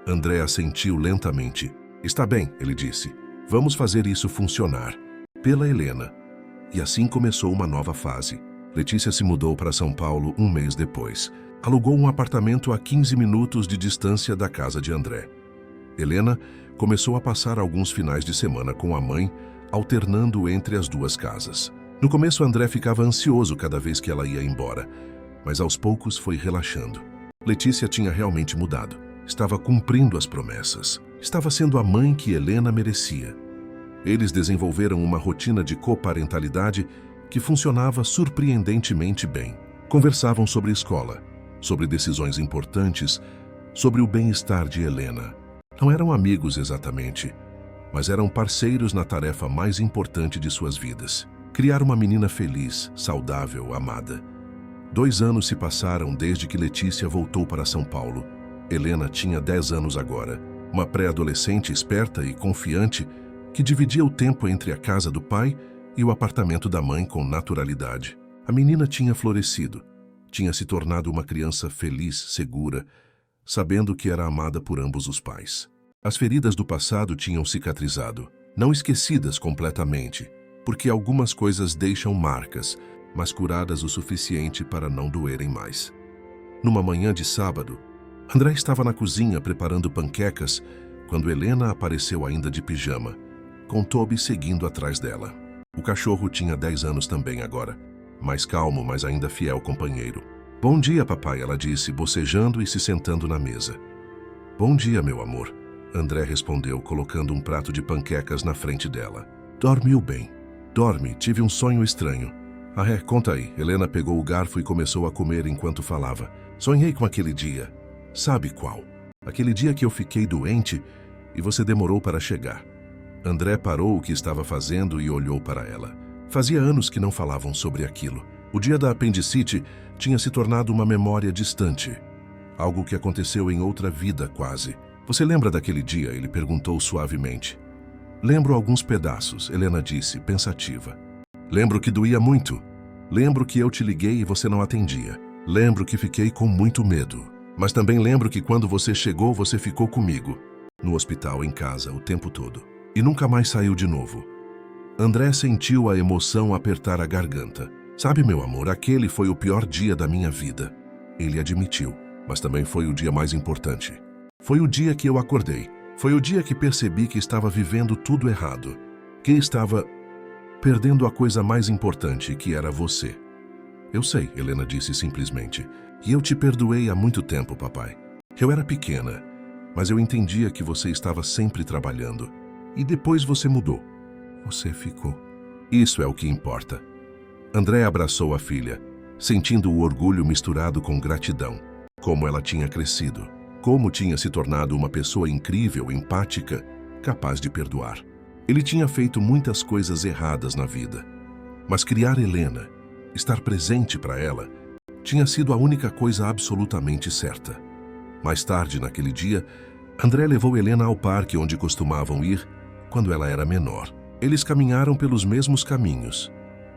André assentiu lentamente. "Está bem", ele disse. "Vamos fazer isso funcionar. Pela Helena." E assim começou uma nova fase. Letícia se mudou para São Paulo um mês depois. Alugou um apartamento a 15 minutos de distância da casa de André. Helena começou a passar alguns finais de semana com a mãe, alternando entre as duas casas. No começo, André ficava ansioso cada vez que ela ia embora, mas aos poucos foi relaxando. Letícia tinha realmente mudado. Estava cumprindo as promessas. Estava sendo a mãe que Helena merecia. Eles desenvolveram uma rotina de coparentalidade que funcionava surpreendentemente bem. Conversavam sobre escola, sobre decisões importantes, sobre o bem-estar de Helena. Não eram amigos exatamente, mas eram parceiros na tarefa mais importante de suas vidas. Criar uma menina feliz, saudável, amada. 2 anos se passaram desde que Letícia voltou para São Paulo. Helena tinha 10 anos agora, uma pré-adolescente esperta e confiante que dividia o tempo entre a casa do pai e o apartamento da mãe com naturalidade. A menina tinha florescido, tinha se tornado uma criança feliz, segura, sabendo que era amada por ambos os pais. As feridas do passado tinham cicatrizado, não esquecidas completamente, porque algumas coisas deixam marcas, mas curadas o suficiente para não doerem mais. Numa manhã de sábado, André estava na cozinha preparando panquecas quando Helena apareceu ainda de pijama, com Toby seguindo atrás dela. O cachorro tinha 10 anos também agora, mais calmo, mas ainda fiel companheiro. "Bom dia, papai", ela disse, bocejando e se sentando na mesa. "Bom dia, meu amor", André respondeu, colocando um prato de panquecas na frente dela. "Dormiu bem?" "Dorme, tive um sonho estranho." "Ah, é? Conta aí." Helena pegou o garfo e começou a comer enquanto falava. "Sonhei com aquele dia." "Sabe qual?" "Aquele dia que eu fiquei doente e você demorou para chegar." André parou o que estava fazendo e olhou para ela. Fazia anos que não falavam sobre aquilo. O dia da apendicite tinha se tornado uma memória distante. Algo que aconteceu em outra vida, quase. "Você lembra daquele dia?" ele perguntou suavemente. "Lembro alguns pedaços", Helena disse, pensativa. "Lembro que doía muito. Lembro que eu te liguei e você não atendia. Lembro que fiquei com muito medo. Mas também lembro que quando você chegou, você ficou comigo. No hospital, em casa, o tempo todo. E nunca mais saiu de novo." André sentiu a emoção apertar a garganta. "Sabe, meu amor, aquele foi o pior dia da minha vida." Ele admitiu, mas também foi o dia mais importante. Foi o dia que eu acordei. Foi o dia que percebi que estava vivendo tudo errado. Que estava perdendo a coisa mais importante, que era você. "Eu sei", Helena disse simplesmente. "E eu te perdoei há muito tempo, papai. Eu era pequena, mas eu entendia que você estava sempre trabalhando. E depois você mudou. Você ficou. Isso é o que importa." André abraçou a filha, sentindo o orgulho misturado com gratidão. Como ela tinha crescido. Como tinha se tornado uma pessoa incrível, empática, capaz de perdoar. Ele tinha feito muitas coisas erradas na vida. Mas criar Helena, estar presente para ela, tinha sido a única coisa absolutamente certa. Mais tarde, naquele dia, André levou Helena ao parque onde costumavam ir quando ela era menor. Eles caminharam pelos mesmos caminhos.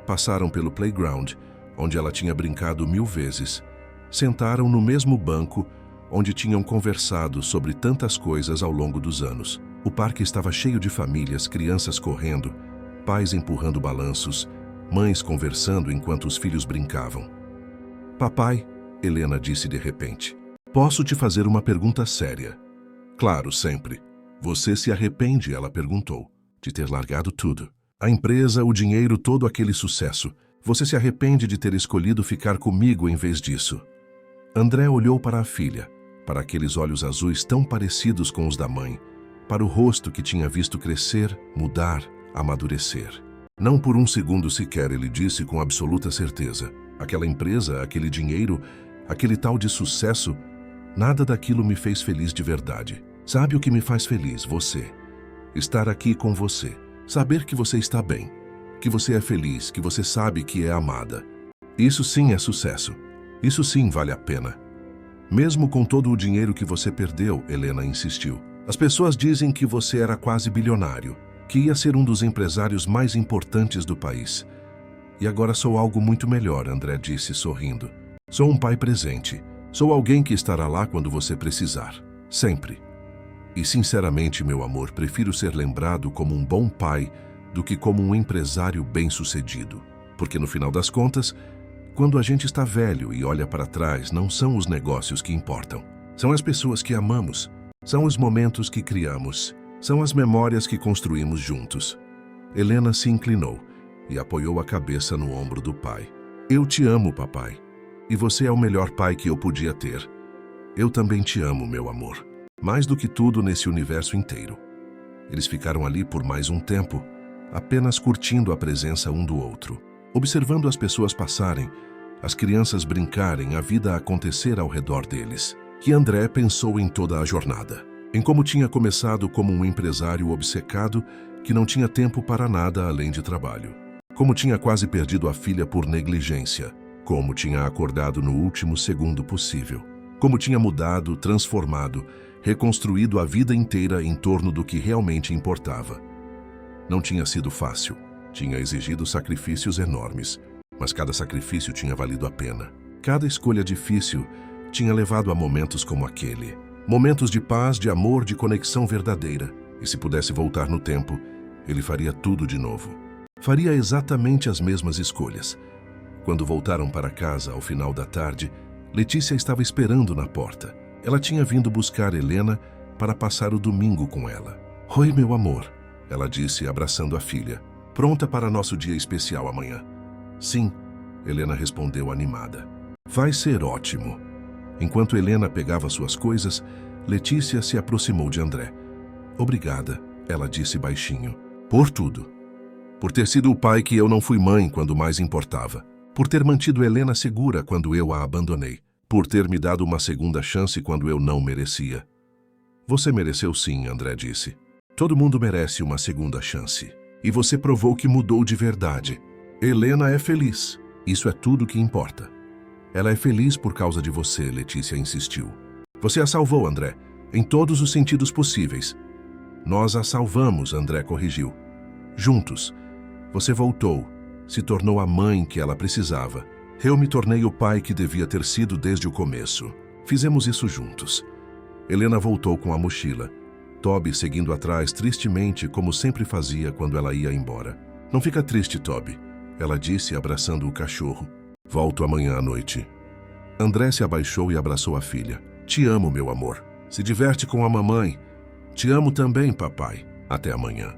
Passaram pelo playground, onde ela tinha brincado 1000 vezes. Sentaram no mesmo banco, onde tinham conversado sobre tantas coisas ao longo dos anos. O parque estava cheio de famílias, crianças correndo, pais empurrando balanços, mães conversando enquanto os filhos brincavam. "Papai", Helena disse de repente, "posso te fazer uma pergunta séria?" "Claro, sempre." "Você se arrepende?" ela perguntou. "De ter largado tudo. A empresa, o dinheiro, todo aquele sucesso. Você se arrepende de ter escolhido ficar comigo em vez disso?" André olhou para a filha, para aqueles olhos azuis tão parecidos com os da mãe, para o rosto que tinha visto crescer, mudar, amadurecer. "Não por um segundo sequer", ele disse com absoluta certeza. "Aquela empresa, aquele dinheiro, aquele tal de sucesso, nada daquilo me fez feliz de verdade. Sabe o que me faz feliz? Você. Estar aqui com você. Saber que você está bem. Que você é feliz, que você sabe que é amada. Isso sim é sucesso. Isso sim vale a pena." "Mesmo com todo o dinheiro que você perdeu", Helena insistiu. "As pessoas dizem que você era quase bilionário, que ia ser um dos empresários mais importantes do país. E agora sou algo muito melhor", André disse sorrindo. "Sou um pai presente. Sou alguém que estará lá quando você precisar. Sempre. E sinceramente, meu amor, prefiro ser lembrado como um bom pai do que como um empresário bem-sucedido. Porque no final das contas, quando a gente está velho e olha para trás, não são os negócios que importam. São as pessoas que amamos. São os momentos que criamos. São as memórias que construímos juntos." Helena se inclinou e apoiou a cabeça no ombro do pai. "Eu te amo, papai. E você é o melhor pai que eu podia ter. Eu também te amo, meu amor. Mais do que tudo nesse universo inteiro." Eles ficaram ali por mais um tempo, apenas curtindo a presença um do outro, observando as pessoas passarem, as crianças brincarem, a vida acontecer ao redor deles. Que André pensou em toda a jornada, em como tinha começado como um empresário obcecado que não tinha tempo para nada além de trabalho. Como tinha quase perdido a filha por negligência. Como tinha acordado no último segundo possível. Como tinha mudado, transformado, reconstruído a vida inteira em torno do que realmente importava. Não tinha sido fácil, tinha exigido sacrifícios enormes, mas cada sacrifício tinha valido a pena. Cada escolha difícil tinha levado a momentos como aquele. Momentos de paz, de amor, de conexão verdadeira. E se pudesse voltar no tempo, ele faria tudo de novo. Faria exatamente as mesmas escolhas. Quando voltaram para casa ao final da tarde, Letícia estava esperando na porta. Ela tinha vindo buscar Helena para passar o domingo com ela. Oi, meu amor, ela disse, abraçando a filha. Pronta para nosso dia especial amanhã? Sim, Helena respondeu animada. Vai ser ótimo. Enquanto Helena pegava suas coisas, Letícia se aproximou de André. Obrigada, ela disse baixinho. Por tudo. Por ter sido o pai que eu não fui mãe quando mais importava. Por ter mantido Helena segura quando eu a abandonei. Por ter me dado uma segunda chance quando eu não merecia. Você mereceu sim, André disse. Todo mundo merece uma segunda chance. E você provou que mudou de verdade. Helena é feliz. Isso é tudo que importa. Ela é feliz por causa de você, Letícia insistiu. Você a salvou, André, em todos os sentidos possíveis. Nós a salvamos, André corrigiu. Juntos. Você voltou, se tornou a mãe que ela precisava. Eu me tornei o pai que devia ter sido desde o começo. Fizemos isso juntos. Helena voltou com a mochila. Toby seguindo atrás tristemente, como sempre fazia quando ela ia embora. Não fica triste, Toby, ela disse, abraçando o cachorro. Volto amanhã à noite. André se abaixou e abraçou a filha. Te amo, meu amor. Se diverte com a mamãe. Te amo também, papai. Até amanhã.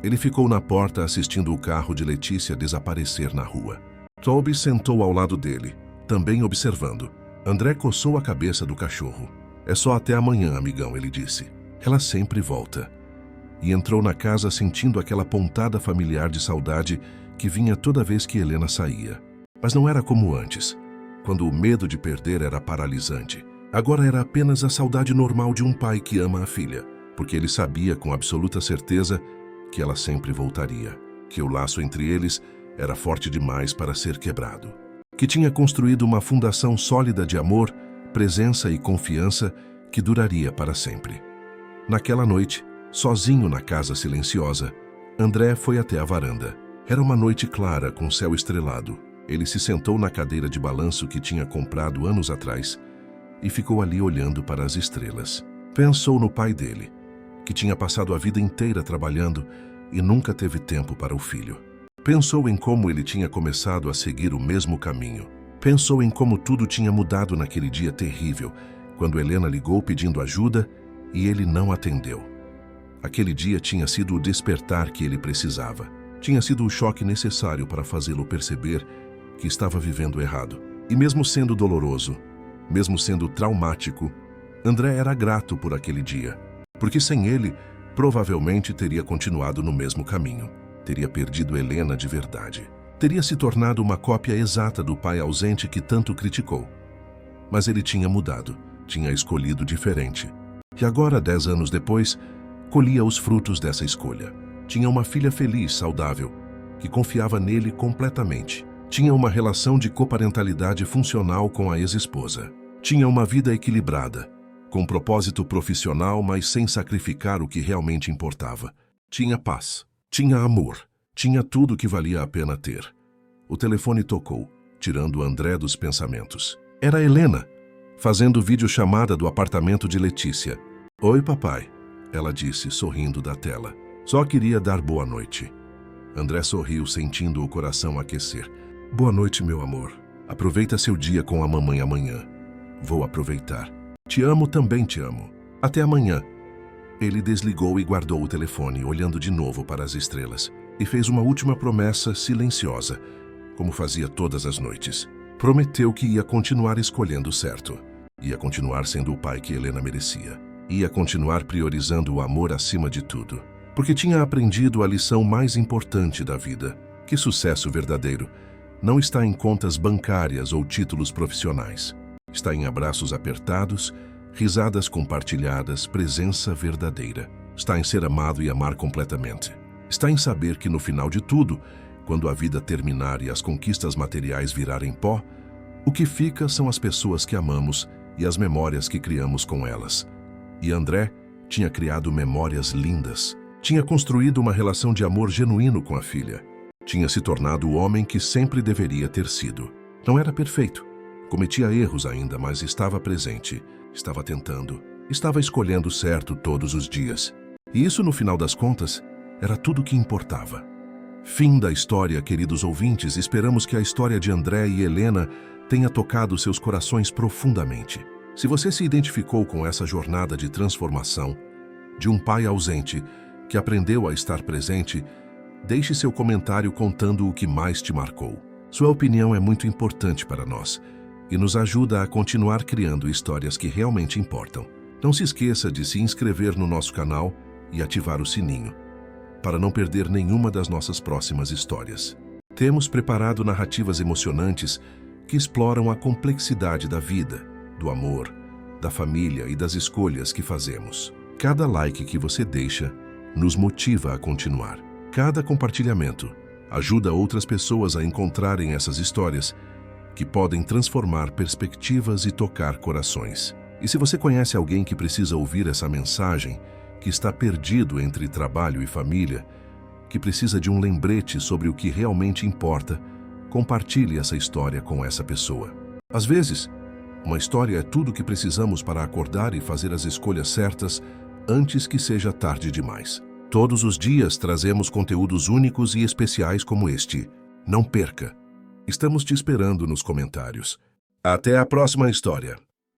Ele ficou na porta assistindo o carro de Letícia desaparecer na rua. Toby sentou ao lado dele, também observando. André coçou a cabeça do cachorro. É só até amanhã, amigão, ele disse. Ela sempre volta. E entrou na casa sentindo aquela pontada familiar de saudade que vinha toda vez que Helena saía. Mas não era como antes, quando o medo de perder era paralisante. Agora era apenas a saudade normal de um pai que ama a filha, porque ele sabia com absoluta certeza que ela sempre voltaria, que o laço entre eles era forte demais para ser quebrado, que tinha construído uma fundação sólida de amor, presença e confiança que duraria para sempre. Naquela noite, sozinho na casa silenciosa, André foi até a varanda. Era uma noite clara com céu estrelado. Ele se sentou na cadeira de balanço que tinha comprado anos atrás e ficou ali olhando para as estrelas. Pensou no pai dele, que tinha passado a vida inteira trabalhando e nunca teve tempo para o filho. Pensou em como ele tinha começado a seguir o mesmo caminho. Pensou em como tudo tinha mudado naquele dia terrível, quando Helena ligou pedindo ajuda e ele não atendeu. Aquele dia tinha sido o despertar que ele precisava. Tinha sido o choque necessário para fazê-lo perceber que estava vivendo errado. E mesmo sendo doloroso, mesmo sendo traumático, André era grato por aquele dia, porque sem ele, provavelmente teria continuado no mesmo caminho. Teria perdido Helena de verdade. Teria se tornado uma cópia exata do pai ausente que tanto criticou. Mas ele tinha mudado, tinha escolhido diferente. E agora, 10 anos depois, colhia os frutos dessa escolha. Tinha uma filha feliz, saudável, que confiava nele completamente. Tinha uma relação de coparentalidade funcional com a ex-esposa. Tinha uma vida equilibrada, com propósito profissional, mas sem sacrificar o que realmente importava. Tinha paz, tinha amor, tinha tudo que valia a pena ter. O telefone tocou, tirando André dos pensamentos. Era Helena, fazendo videochamada do apartamento de Letícia. Oi, papai, ela disse, sorrindo da tela. Só queria dar boa noite. André sorriu, sentindo o coração aquecer. Boa noite, meu amor. Aproveita seu dia com a mamãe amanhã. Vou aproveitar. Te amo, também te amo. Até amanhã. Ele desligou e guardou o telefone, olhando de novo para as estrelas, e fez uma última promessa silenciosa, como fazia todas as noites. Prometeu que ia continuar escolhendo certo. Ia continuar sendo o pai que Helena merecia. Ia continuar priorizando o amor acima de tudo. Porque tinha aprendido a lição mais importante da vida, que sucesso verdadeiro não está em contas bancárias ou títulos profissionais. Está em abraços apertados, risadas compartilhadas, presença verdadeira. Está em ser amado e amar completamente. Está em saber que no final de tudo, quando a vida terminar e as conquistas materiais virarem pó, o que fica são as pessoas que amamos e as memórias que criamos com elas. E André tinha criado memórias lindas. Tinha construído uma relação de amor genuíno com a filha. Tinha se tornado o homem que sempre deveria ter sido. Não era perfeito. Cometia erros ainda, mas estava presente. Estava tentando. Estava escolhendo certo todos os dias. E isso, no final das contas, era tudo o que importava. Fim da história, queridos ouvintes. Esperamos que a história de André e Helena tenha tocado seus corações profundamente. Se você se identificou com essa jornada de transformação, de um pai ausente que aprendeu a estar presente, deixe seu comentário contando o que mais te marcou. Sua opinião é muito importante para nós e nos ajuda a continuar criando histórias que realmente importam. Não se esqueça de se inscrever no nosso canal e ativar o sininho, para não perder nenhuma das nossas próximas histórias. Temos preparado narrativas emocionantes que exploram a complexidade da vida, do amor, da família e das escolhas que fazemos. Cada like que você deixa nos motiva a continuar. Cada compartilhamento ajuda outras pessoas a encontrarem essas histórias que podem transformar perspectivas e tocar corações. E se você conhece alguém que precisa ouvir essa mensagem, que está perdido entre trabalho e família, que precisa de um lembrete sobre o que realmente importa, compartilhe essa história com essa pessoa. Às vezes, uma história é tudo o que precisamos para acordar e fazer as escolhas certas antes que seja tarde demais. Todos os dias trazemos conteúdos únicos e especiais como este. Não perca! Estamos te esperando nos comentários. Até a próxima história!